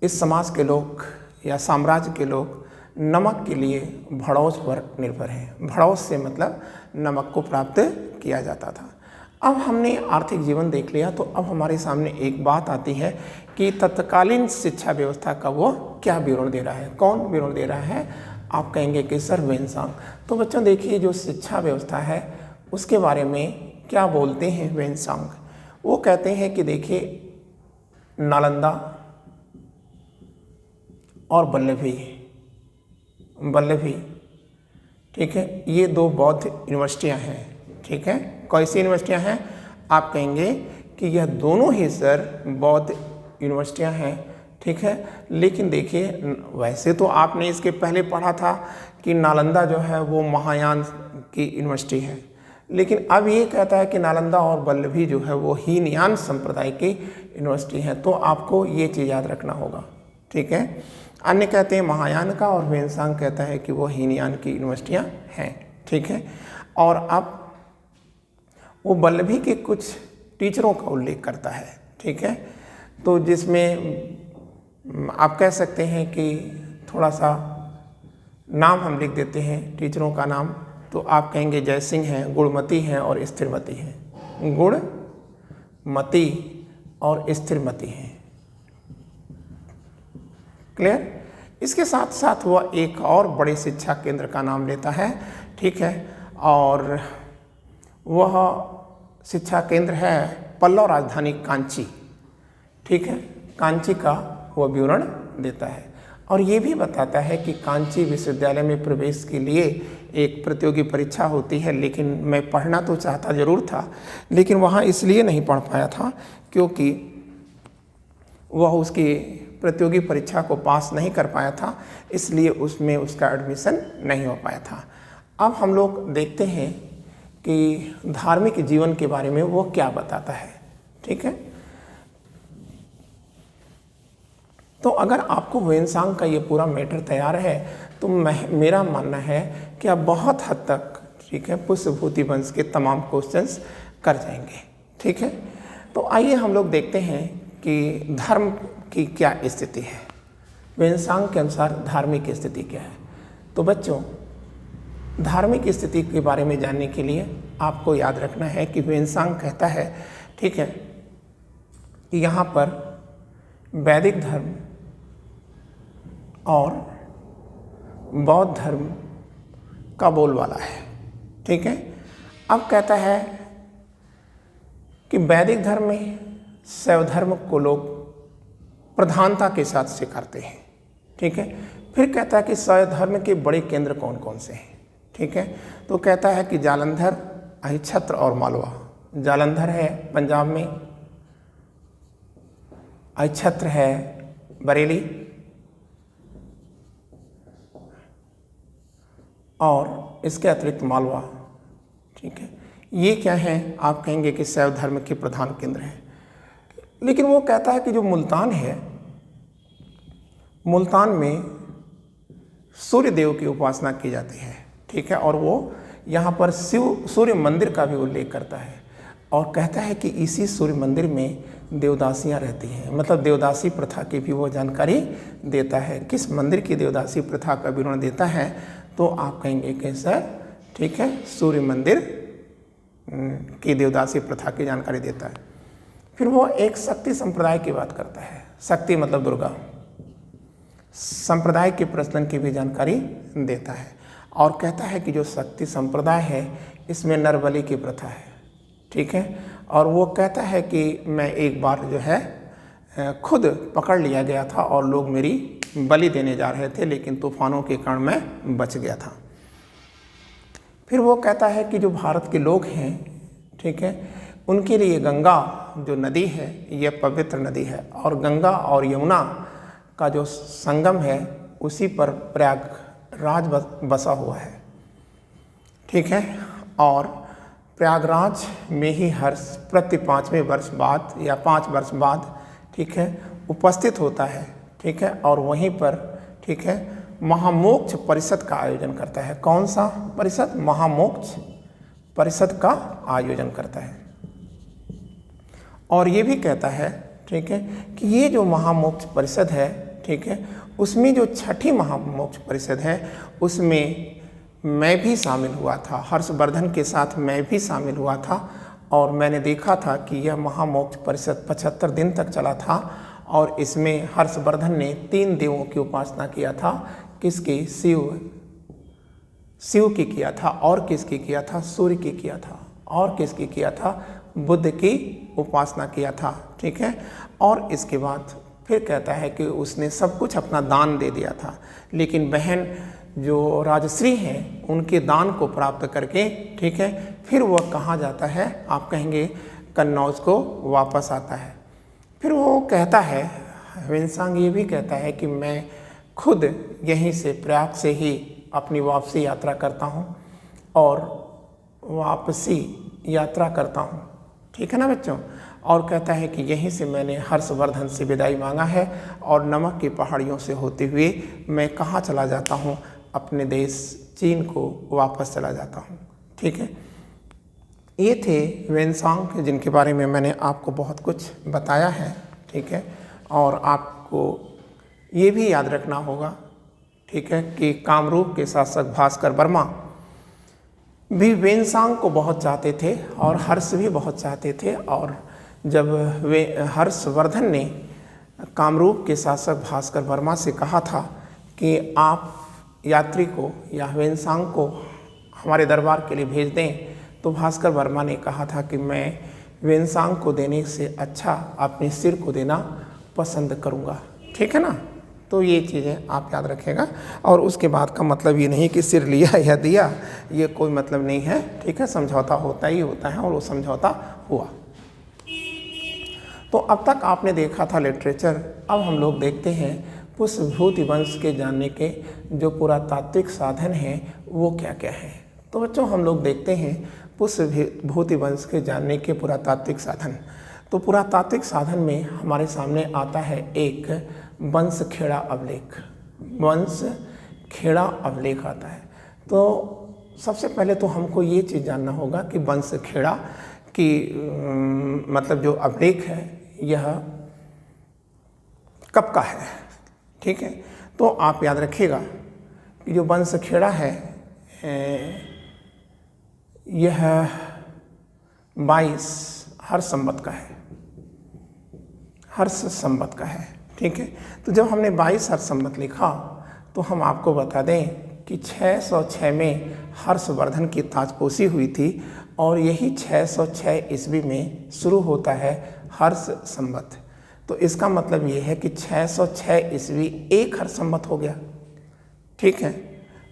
Speaker 1: इस समाज के लोग या साम्राज्य के लोग नमक के लिए भड़ौस पर निर्भर हैं। भड़ौस से मतलब नमक को प्राप्त किया जाता था। अब हमने आर्थिक जीवन देख लिया, तो अब हमारे सामने एक बात आती है कि तत्कालीन शिक्षा व्यवस्था का वो क्या विवरण दे रहा है, कौन विवरण दे रहा है? आप कहेंगे कि सर वेनसांग। तो बच्चों देखिए, जो शिक्षा व्यवस्था है उसके बारे में क्या बोलते हैं वेनसांग। वो कहते हैं कि देखिए, नालंदा, और वल्लभी, ठीक है, ये 2 बौद्ध यूनिवर्सिटियां हैं। ठीक है, कैसी यूनिवर्सिटियां हैं? आप कहेंगे कि यह दोनों ही सर बौद्ध यूनिवर्सिटियां हैं। ठीक है, लेकिन देखिए वैसे तो आपने इसके पहले पढ़ा था कि नालंदा जो है वो महायान की यूनिवर्सिटी है, लेकिन अब ये कहता है कि नालंदा और वल्लभी जो है वो हीनयान संप्रदाय की यूनिवर्सिटी है। तो आपको ये चीज़ याद रखना होगा। ठीक है, अन्य कहते हैं महायान का और ह्वेनसांग कहता है कि वो हीनयान की यूनिवर्सिटियाँ हैं। ठीक है, और अब वो वल्लभी के कुछ टीचरों का उल्लेख करता है। ठीक है, तो जिसमें आप कह सकते हैं कि थोड़ा सा नाम हम लिख देते हैं टीचरों का नाम। तो आप कहेंगे जयसिंह हैं, गुणमती हैं और स्थिरमती हैं। गुणमती और स्थिरमती हैं। क्लियर? इसके साथ साथ वह एक और बड़े शिक्षा केंद्र का नाम लेता है। ठीक है, और वह शिक्षा केंद्र है पल्लव राजधानी कांची। ठीक है, कांची का वह विवरण देता है और ये भी बताता है कि कांची विश्वविद्यालय में प्रवेश के लिए एक प्रतियोगी परीक्षा होती है, लेकिन मैं पढ़ना तो चाहता ज़रूर था, लेकिन वहाँ इसलिए नहीं पढ़ पाया था क्योंकि वह उसकी प्रतियोगी परीक्षा को पास नहीं कर पाया था, इसलिए उसमें उसका एडमिशन नहीं हो पाया था। अब हम लोग देखते हैं कि धार्मिक जीवन के बारे में वो क्या बताता है। ठीक है, तो अगर आपको ह्वेनसांग का ये पूरा मैटर तैयार है तो मेरा मानना है कि आप बहुत हद तक, ठीक है, पुष्यभूति वंश के तमाम क्वेश्चंस कर जाएंगे। ठीक है, तो आइए हम लोग देखते हैं कि धर्म की क्या स्थिति है। ह्वेनसांग के अनुसार धार्मिक स्थिति क्या है। तो बच्चों, धार्मिक स्थिति के बारे में जानने के लिए आपको याद रखना है कि ह्वेनसांग कहता है, ठीक है, कि यहाँ पर वैदिक धर्म और बौद्ध धर्म का बोलबाला है। ठीक है, अब कहता है कि वैदिक धर्म में शैव धर्म को लोग प्रधानता के साथ स्वीकारते हैं। ठीक है, फिर कहता है कि शैव धर्म के बड़े केंद्र कौन कौन से हैं। ठीक है, तो कहता है कि जालंधर, अहिच्छत्र और मालवा। जालंधर है पंजाब में, अहिच्छत्र है बरेली और इसके अतिरिक्त मालवा। ठीक है, ये क्या है? आप कहेंगे कि शैव धर्म के प्रधान केंद्र हैं। लेकिन वो कहता है कि जो मुल्तान है, मुल्तान में सूर्य देव की उपासना की जाती है। ठीक है, और वो यहाँ पर सूर्य मंदिर का भी उल्लेख करता है और कहता है कि इसी सूर्य मंदिर में देवदासियाँ रहती हैं, मतलब देवदासी प्रथा की भी वो जानकारी देता है। किस मंदिर की देवदासी प्रथा का विवरण देता है? तो आप कहेंगे कि सर, ठीक है, सूर्य मंदिर की देवदासी प्रथा की जानकारी देता है। फिर वो एक शक्ति संप्रदाय की बात करता है। शक्ति मतलब दुर्गा संप्रदाय के प्रचलन की भी जानकारी देता है और कहता है कि जो शक्ति संप्रदाय है इसमें नरबलि की प्रथा है। ठीक है, और वो कहता है कि मैं एक बार जो है खुद पकड़ लिया गया था और लोग मेरी बलि देने जा रहे थे, लेकिन तूफानों के कारण मैं बच गया था। फिर वो कहता है कि जो भारत के लोग हैं, ठीक है, उनके लिए गंगा जो नदी है ये पवित्र नदी है और गंगा और यमुना का जो संगम है उसी पर प्रयागराज बसा हुआ है। ठीक है, और प्रयागराज में ही हर प्रति 5वें वर्ष बाद या 5 वर्ष बाद, ठीक है, उपस्थित होता है। ठीक है, और वहीं पर, ठीक है, महामोक्ष परिषद का आयोजन करता है। कौन सा परिषद? महामोक्ष परिषद का आयोजन करता है। और ये भी कहता है, ठीक है, कि ये जो महामोक्ष परिषद है, ठीक है, उसमें जो 6ठी महामोक्ष परिषद है उसमें मैं भी शामिल हुआ था, हर्षवर्धन के साथ मैं भी शामिल हुआ था और मैंने देखा था कि यह महामोक्ष परिषद 75 दिन तक चला था और इसमें हर्षवर्धन ने 3 देवों की उपासना किया था। किसकी? शिव की किया था और किसकी किया था? सूर्य की किया था और किसकी किया था? बुद्ध की उपासना किया था। ठीक है, और इसके बाद फिर कहता है कि उसने सब कुछ अपना दान दे दिया था, लेकिन बहन जो राजश्री हैं उनके दान को प्राप्त करके, ठीक है, फिर वह कहाँ जाता है, आप कहेंगे कन्नौज को वापस आता है। फिर वो कहता है, ह्वेनसांग ये भी कहता है कि मैं खुद यहीं से प्रयाग से ही अपनी वापसी यात्रा करता हूँ और वापसी यात्रा करता हूँ, ठीक है ना बच्चों। और कहता है कि यहीं से मैंने हर्षवर्धन से विदाई मांगा है और नमक की पहाड़ियों से होते हुए मैं कहाँ चला जाता हूँ, अपने देश चीन को वापस चला जाता हूँ, ठीक है। ये थे ह्वेनसांग जिनके बारे में मैंने आपको बहुत कुछ बताया है, ठीक है। और आपको ये भी याद रखना होगा, ठीक है, कि कामरूप के शासक भास्कर वर्मा भी ह्वेनसांग को बहुत चाहते थे और हर्ष भी बहुत चाहते थे। और जब वे हर्षवर्धन ने कामरूप के शासक भास्कर वर्मा से कहा था कि आप यात्री को या ह्वेनसांग को हमारे दरबार के लिए भेज दें, तो भास्कर वर्मा ने कहा था कि मैं ह्वेनसांग को देने से अच्छा अपने सिर को देना पसंद करूंगा, ठीक है ना। तो ये चीज़ें आप याद रखेगा। और उसके बाद का मतलब ये नहीं कि सिर लिया या दिया, ये कोई मतलब नहीं है, ठीक है। समझौता होता ही होता है और वो समझौता हुआ। तो अब तक आपने देखा था लिटरेचर, अब हम लोग देखते हैं पुष्पभूति वंश के जानने के जो पुरातात्विक साधन हैं वो क्या क्या हैं। तो बच्चों हम लोग देखते हैं पुष्पभूति वंश के जानने के पुरातात्विक साधन। तो पुरातात्विक साधन में हमारे सामने आता है एक वंशखेड़ा अभिलेख, वंशखेड़ा अभिलेख आता है। तो सबसे पहले तो हमको ये चीज़ जानना होगा कि वंशखेड़ा की मतलब जो अभिलेख है यह कब का है, ठीक है। तो आप याद रखिएगा कि जो वंशखेड़ा है यह 22 हर्ष संवत का है, हर्ष संवत का है, ठीक है। तो जब हमने 22 हर्ष संवत लिखा तो हम आपको बता दें कि 606 में हर्षवर्धन की ताजपोशी हुई थी और यही 606 ईस्वी में शुरू होता है हर्ष संवत। तो इसका मतलब ये है कि 606 ईस्वी एक हर्ष संवत हो गया, ठीक है।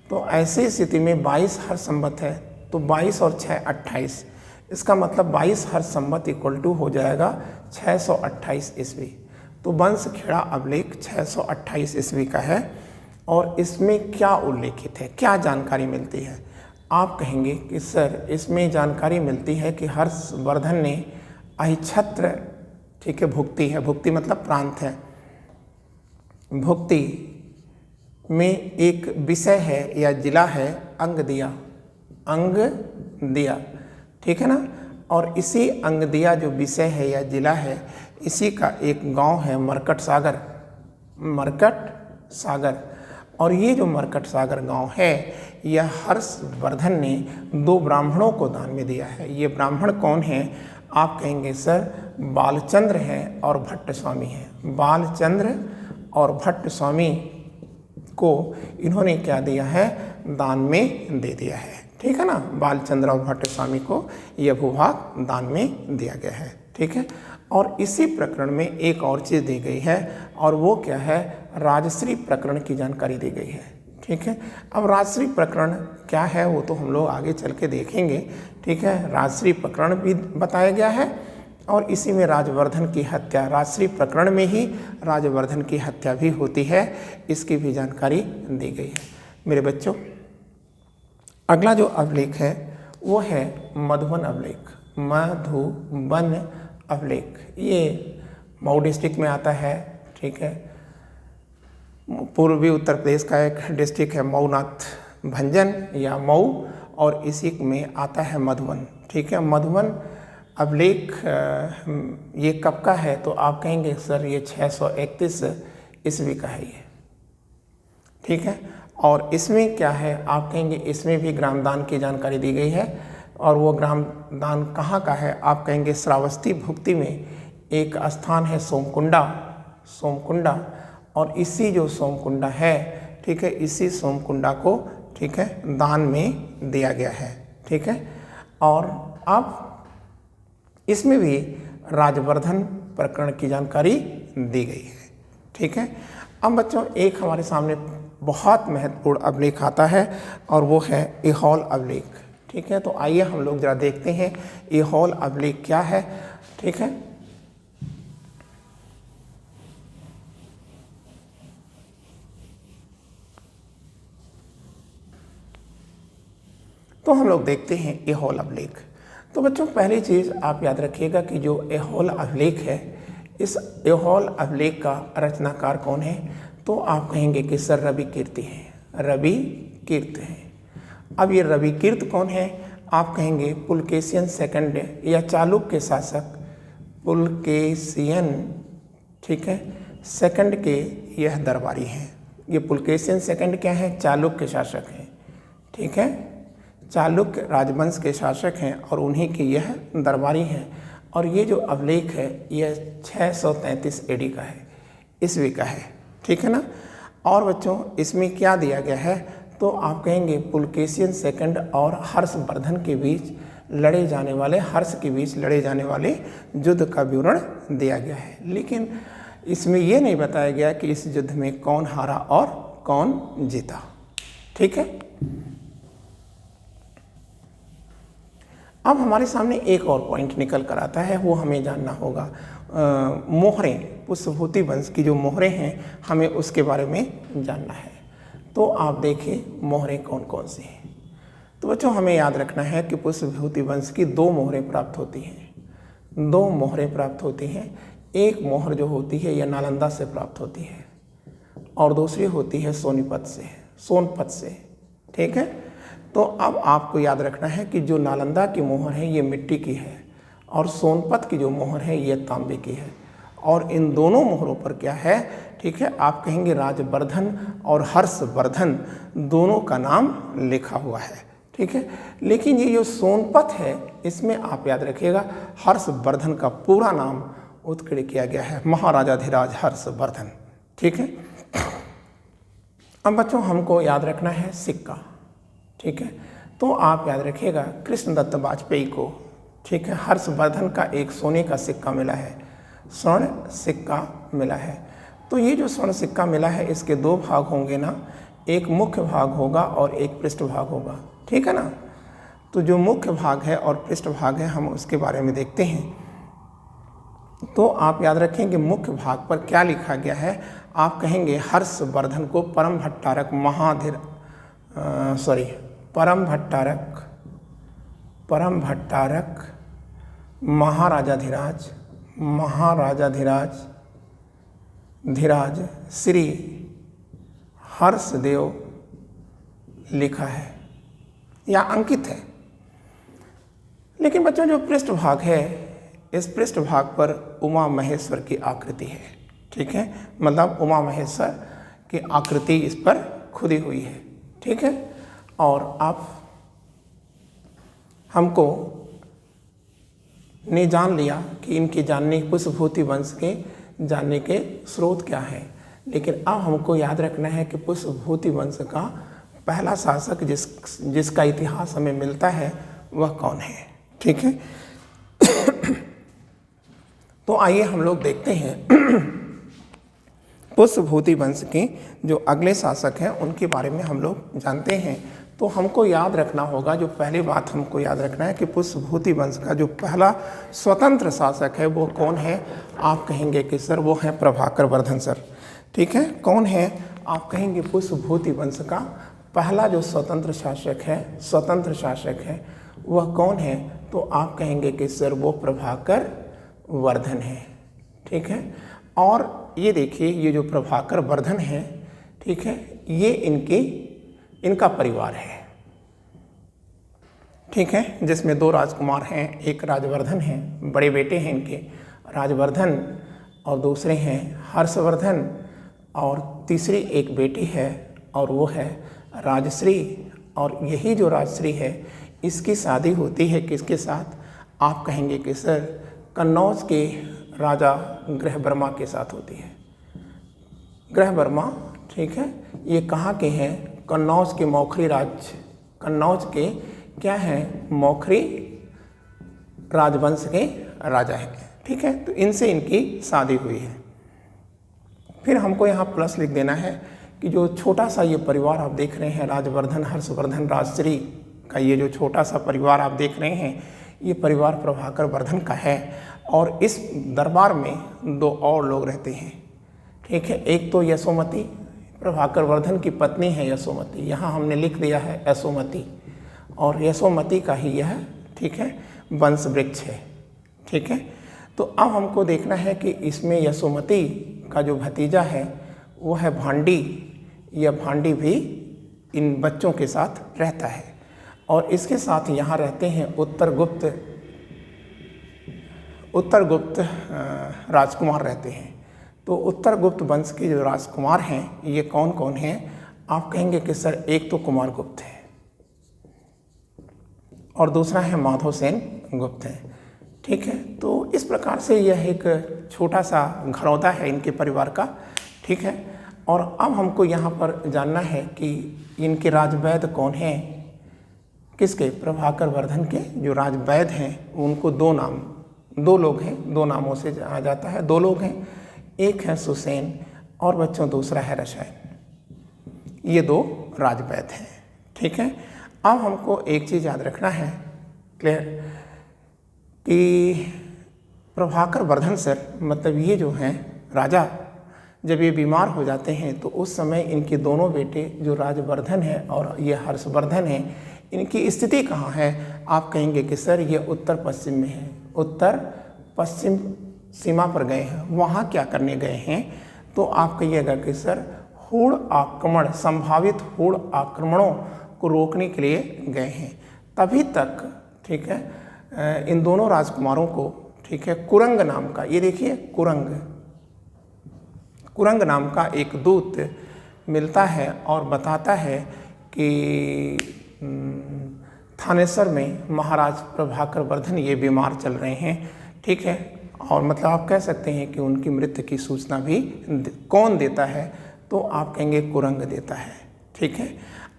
Speaker 1: तो ऐसी स्थिति में 22 हर्ष संवत है, तो 22 और 6 28, इसका मतलब 22 हर्ष संवत इक्वल टू हो जाएगा 628 ईस्वी। तो वंशखेड़ा अभिलेख 628 ईस्वी का है। और इसमें क्या उल्लेखित है, क्या जानकारी मिलती है? आप कहेंगे कि सर इसमें जानकारी मिलती है कि हर्षवर्धन ने अहिच्छत्र, ठीक है, भुक्ति है, भुक्ति मतलब प्रांत है, भुक्ति में एक विषय है या जिला है अंगदिया, अंग दिया, ठीक है ना। और इसी अंगदिया जो विषय है या जिला है, इसी का एक गांव है मरकट सागर, मरकट सागर। और ये जो मरकट सागर गांव है यह हर्षवर्धन ने 2 ब्राह्मणों को दान में दिया है। ये ब्राह्मण कौन हैं? आप कहेंगे सर बालचंद्र हैं और भट्ट स्वामी हैं। बालचंद्र और भट्ट स्वामी को इन्होंने क्या दिया है? दान में दे दिया है, ठीक है ना। बालचंद्र और भट्ट स्वामी को यह भूभाग दान में दिया गया है, ठीक है। और इसी प्रकरण में एक और चीज़ दी गई है और वो क्या है? राजश्री प्रकरण की जानकारी दी गई है, ठीक है। अब राजश्री प्रकरण क्या है वो तो हम लोग आगे चल के देखेंगे, ठीक है। राजश्री प्रकरण भी बताया गया है और इसी में राजवर्धन की हत्या, राजश्री प्रकरण में ही राजवर्धन की हत्या भी होती है, इसकी भी जानकारी दी गई है। मेरे बच्चों अगला जो अभिलेख है वो है मधुबन अभिलेख, मधुबन अभिलेख। ये मऊ डिस्ट्रिक्ट में आता है, ठीक है। पूर्वी उत्तर प्रदेश का एक डिस्ट्रिक्ट है मऊनाथ भंजन या मऊ, और इसी में आता है मधुबन, ठीक है। मधुबन अभिलेख ये कब का है? तो आप कहेंगे सर ये 631 ईस्वी का है ये, ठीक है। और इसमें क्या है? आप कहेंगे इसमें भी ग्रामदान की जानकारी दी गई है। और वो ग्रामदान कहाँ का है? आप कहेंगे श्रावस्ती भुक्ति में एक स्थान है सोमकुंडा, सोमकुंडा। और इसी जो सोमकुंडा है, ठीक है, इसी सोमकुंडा को, ठीक है, दान में दिया गया है, ठीक है। और अब इसमें भी राजवर्धन प्रकरण की जानकारी दी गई है, ठीक है। अब बच्चों एक हमारे सामने बहुत महत्वपूर्ण अभिलेख आता है और वो है ऐहोल अभिलेख। ठीक है, तो आइए हम लोग जरा देखते हैं ऐहोल अभिलेख क्या है। ठीक है, तो हम लोग देखते हैं ऐहोल अभिलेख। तो बच्चों पहली चीज़ आप याद रखिएगा कि जो ऐहोल अभिलेख है, इस ऐहोल अभिलेख का रचनाकार कौन है? तो आप कहेंगे कि सर रवि कीर्ति हैं, रवि कीर्त हैं। अब ये रवि कीर्त कौन है? आप कहेंगे पुलकेशियन सेकंड या चालुक्य शासक पुलकेशियन, ठीक है, सेकंड के यह दरबारी हैं। ये पुलकेशियन सेकंड क्या है? चालुक्य शासक हैं। ठीक है, चालुक्य राजवंश के शासक हैं और उन्हीं के यह दरबारी हैं। और ये जो अभिलेख है यह 633 AD का है, ईस्वी का है। ठीक है ना। और बच्चों इसमें क्या दिया गया है? तो आप कहेंगे पुलकेशियन सेकंड और हर्षवर्धन के बीच लड़े जाने वाले, हर्ष के बीच लड़े जाने वाले युद्ध का विवरण दिया गया है। लेकिन इसमें यह नहीं बताया गया कि इस युद्ध में कौन हारा और कौन जीता। ठीक है। अब हमारे सामने एक और पॉइंट निकल कर आता है, वो हमें जानना होगा। मोहरें, पुष्पभूति वंश की जो मोहरें हैं, हमें उसके बारे में जानना है। तो आप देखिए मोहरें कौन कौन सी हैं। तो बच्चों हमें याद रखना है कि पुष्पभूति वंश की 2 मोहरें प्राप्त होती हैं। 2 मोहरें प्राप्त होती हैं। एक मोहर जो होती है यह नालंदा से प्राप्त होती है और दूसरी होती है सोनपत से। ठीक है। तो अब आपको याद रखना है कि जो नालंदा की मोहर है ये मिट्टी की है और सोनपत की जो मोहर है ये तांबे की है। और इन दोनों मोहरों पर क्या है? ठीक है, आप कहेंगे राजवर्धन और हर्षवर्धन दोनों का नाम लिखा हुआ है। ठीक है, लेकिन ये जो सोनपत है इसमें आप याद रखिएगा हर्षवर्धन का पूरा नाम उत्कीर्ण किया गया है, महाराजाधिराज हर्षवर्धन। ठीक है। अब बच्चों हमको याद रखना है सिक्का। ठीक है, तो आप याद रखिएगा कृष्णदत्त वाजपेयी को, ठीक है, हर्षवर्धन का एक सोने का सिक्का मिला है, स्वर्ण सिक्का मिला है। तो ये जो स्वर्ण सिक्का मिला है इसके 2 भाग होंगे ना, एक मुख्य भाग होगा और एक पृष्ठ भाग होगा। ठीक है ना। तो जो मुख्य भाग है और पृष्ठ भाग है हम उसके बारे में देखते हैं। तो आप याद रखें कि मुख्य भाग पर क्या लिखा गया है। आप कहेंगे हर्षवर्धन को परम भट्टारक महाराजाधिराज श्री हर्षदेव लिखा है या अंकित है। लेकिन बच्चों जो पृष्ठ भाग है, इस पृष्ठ भाग पर उमा महेश्वर की आकृति है। ठीक है, मतलब उमा महेश्वर की आकृति इस पर खुदी हुई है। ठीक है। और आप हमको ने जान लिया कि इनके जानने, पुष्पभूति वंश के जानने के स्रोत क्या हैं। लेकिन अब हमको याद रखना है कि पुष्पभूति वंश का पहला शासक जिसका इतिहास हमें मिलता है वह कौन है। ठीक है। तो आइए हम लोग देखते हैं पुष्पभूति वंश के जो अगले शासक हैं उनके बारे में हम लोग जानते हैं। तो हमको याद रखना होगा, जो पहली बात हमको याद रखना है कि पुष्पभूति वंश का जो पहला स्वतंत्र शासक है वो कौन है। आप कहेंगे कि सर वो है प्रभाकर वर्धन सर। ठीक है, कौन है? आप कहेंगे पुष्पभूति वंश का पहला जो स्वतंत्र शासक है वह कौन है? तो आप कहेंगे कि सर वो प्रभाकर वर्धन है। ठीक है। और ये देखिए ये जो प्रभाकर वर्धन है, ठीक है, ये इनका परिवार है। ठीक है, जिसमें 2 राजकुमार हैं, एक राजवर्धन है, बड़े बेटे हैं इनके राजवर्धन, और दूसरे हैं हर्षवर्धन, और तीसरी एक बेटी है और वो है राजश्री। और यही जो राजश्री है इसकी शादी होती है किसके साथ? आप कहेंगे कि सर कन्नौज के राजा ग्रहवर्मा के साथ होती है। ग्रहवर्मा, ठीक है, ये कहाँ के हैं? कन्नौज के कन्नौज के क्या हैं? मौखरी राजवंश के राजा हैं। ठीक है, तो इनसे इनकी शादी हुई है। फिर हमको यहाँ प्लस लिख देना है कि जो छोटा सा ये परिवार आप देख रहे हैं, राजवर्धन, हर्षवर्धन, राजश्री का ये जो छोटा सा परिवार आप देख रहे हैं, ये परिवार प्रभाकर वर्धन का है। और इस दरबार में 2 और लोग रहते हैं, ठीक है। एक तो यशोमती, प्रभाकर वर्धन की पत्नी है यशोमती, यहाँ हमने लिख दिया है यशोमती, और यशोमती का ही यह, ठीक है, वंश वृक्ष है, ठीक है। तो अब हमको देखना है कि इसमें यशोमती का जो भतीजा है वो है भांडी। यह भांडी भी इन बच्चों के साथ रहता है, और इसके साथ यहाँ रहते हैं उत्तरगुप्त राजकुमार रहते हैं। तो उत्तरगुप्त वंश के जो राजकुमार हैं ये कौन कौन हैं? आप कहेंगे कि सर एक तो कुमारगुप्त है और दूसरा है माधवसेन गुप्त है, ठीक है। तो इस प्रकार से यह एक छोटा सा घरौंदा है इनके परिवार का, ठीक है। और अब हमको यहाँ पर जानना है कि इनके राजवैद्य कौन हैं, किसके? प्रभाकर वर्धन के जो राजवैद्य हैं उनको 2 लोग हैं, 2 नामों से जाना जाता है। 2 लोग हैं, एक है सुसेन और बच्चों दूसरा है रसायन। ये 2 राजवैद्य हैं, ठीक है। अब हमको एक चीज़ याद रखना है, क्लियर, कि प्रभाकर वर्धन सर मतलब ये जो हैं राजा, जब ये बीमार हो जाते हैं तो उस समय इनके दोनों बेटे जो राजवर्धन है और ये हर्षवर्धन है, इनकी स्थिति कहाँ है? आप कहेंगे कि सर ये उत्तर पश्चिम में है, उत्तर पश्चिम सीमा पर गए हैं। वहाँ क्या करने गए हैं? तो आप कहिएगा कि सर हूण आक्रमण, संभावित हूण आक्रमणों को रोकने के लिए गए हैं। तभी तक, ठीक है, इन दोनों राजकुमारों को, ठीक है, कुरंग नाम का, ये देखिए कुरंग नाम का एक दूत मिलता है और बताता है कि थानेसर में महाराज प्रभाकर वर्धन ये बीमार चल रहे हैं, ठीक है। और मतलब आप कह सकते हैं कि उनकी मृत्यु की सूचना भी कौन देता है? तो आप कहेंगे कुरंग देता है, ठीक है।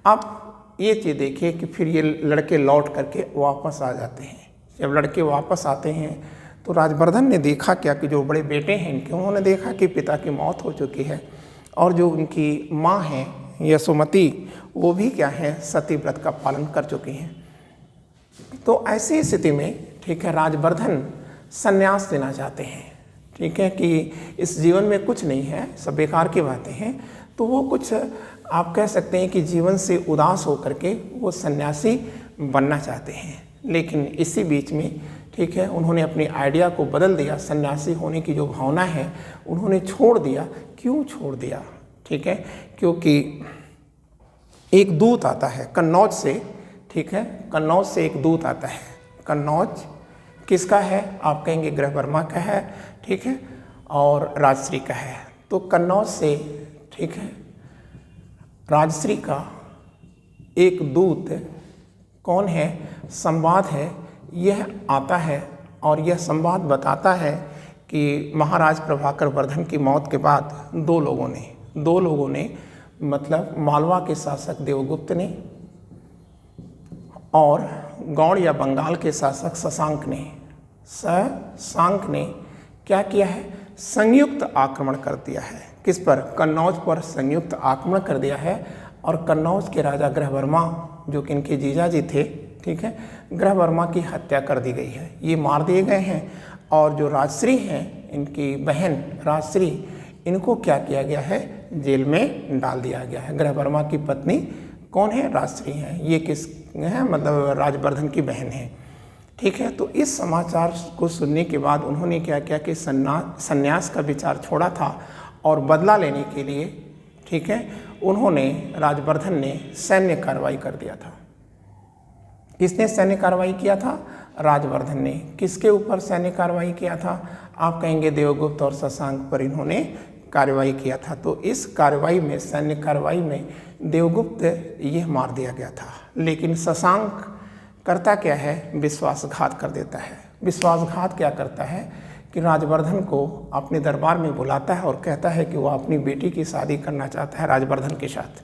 Speaker 1: आप ये चीज़ देखिए कि फिर ये लड़के लौट करके वापस आ जाते हैं। जब लड़के वापस आते हैं तो राजवर्धन ने देखा क्या कि जो बड़े बेटे हैं इनके, उन्होंने देखा कि पिता की मौत हो चुकी है और जो उनकी माँ हैं यशोमती, वो भी क्या है, सती व्रत का पालन कर चुकी हैं। तो ऐसी स्थिति में, ठीक है, राजवर्धन संन्यास लेना चाहते हैं, ठीक है, कि इस जीवन में कुछ नहीं है, सब बेकार की बातें हैं। तो वो कुछ आप कह सकते हैं कि जीवन से उदास होकर के वो सन्यासी बनना चाहते हैं। लेकिन इसी बीच में, ठीक है, उन्होंने अपनी आइडिया को बदल दिया। सन्यासी होने की जो भावना है उन्होंने छोड़ दिया। क्यों छोड़ दिया? ठीक है, क्योंकि एक दूत आता है कन्नौज से, ठीक है, कन्नौज से एक दूत आता है। कन्नौज किसका है? आप कहेंगे ग्रह वर्मा का है, ठीक है, और राजश्री का है। तो कन्नौज से, ठीक है, राजश्री का एक दूत कौन है? संवाद है, यह आता है और यह संवाद बताता है कि महाराज प्रभाकर वर्धन की मौत के बाद 2 लोगों ने मतलब मालवा के शासक देवगुप्त ने और गौड़ या बंगाल के शासक शशांक ने क्या किया है? संयुक्त आक्रमण कर दिया है। किस पर? कन्नौज पर संयुक्त आक्रमण कर दिया है। और कन्नौज के राजा ग्रहवर्मा, जो कि इनके जीजाजी थे, ठीक है, ग्रहवर्मा की हत्या कर दी गई है, ये मार दिए गए हैं। और जो राजश्री हैं, इनकी बहन राजश्री, इनको क्या किया गया है? जेल में डाल दिया गया है। ग्रहवर्मा की पत्नी कौन है? राजश्री हैं। ये किस है? मतलब राजवर्धन की बहन है, ठीक है। तो इस समाचार को सुनने के बाद उन्होंने क्या किया कि संन्यास का विचार छोड़ा था और बदला लेने के लिए, ठीक है, उन्होंने, राजवर्धन ने सैन्य कार्रवाई कर दिया था। किसने सैन्य कार्रवाई किया था? राजवर्धन ने। किसके ऊपर सैन्य कार्रवाई किया था? आप कहेंगे देवगुप्त और शशांक पर इन्होंने कार्रवाई किया था। तो इस कार्रवाई में, सैन्य कार्रवाई में देवगुप्त यह मार दिया गया था। लेकिन शशांक करता क्या है? विश्वासघात कर देता है। विश्वासघात क्या करता है कि राजवर्धन को अपने दरबार में बुलाता है और कहता है कि वो अपनी बेटी की शादी करना चाहता है राजवर्धन के साथ।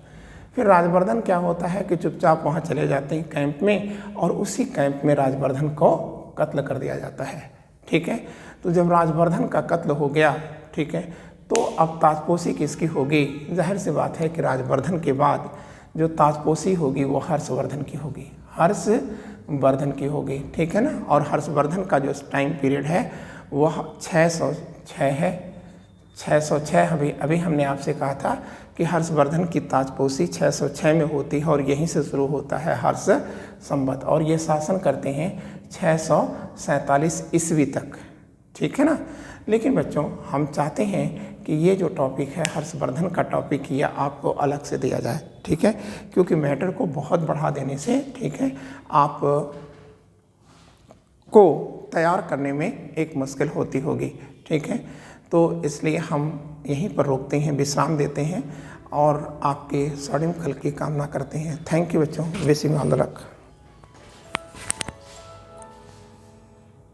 Speaker 1: फिर राजवर्धन क्या होता है कि चुपचाप वहाँ चले जाते हैं कैंप में, और उसी कैंप में राजवर्धन को कत्ल कर दिया जाता है, ठीक है। तो जब राजवर्धन का कत्ल हो गया, ठीक है, तो अब ताजपोशी किसकी होगी? जाहिर सी बात है कि राजवर्धन के बाद जो ताजपोशी होगी वो हर्षवर्धन की होगी, हर्षवर्धन की होगी, ठीक है ना। और हर्षवर्धन का जो टाइम पीरियड है वह 606 है, 606। अभी हमने आपसे कहा था कि हर्षवर्धन की ताजपोशी 606 में होती है और यहीं से शुरू होता है हर्ष संवत, और ये शासन करते हैं 647 ईस्वी तक, ठीक है ना। लेकिन बच्चों हम चाहते हैं कि ये जो टॉपिक है हर्षवर्धन का टॉपिक यह आपको अलग से दिया जाए, ठीक है, क्योंकि मैटर को बहुत बढ़ा देने से, ठीक है, आप को तैयार करने में एक मुश्किल होती होगी, ठीक है। तो इसलिए हम यहीं पर रोकते हैं, विश्राम देते हैं और आपके स्वर्णिम कल की कामना करते हैं। थैंक यू बच्चों, विशिंग ऑल द लक।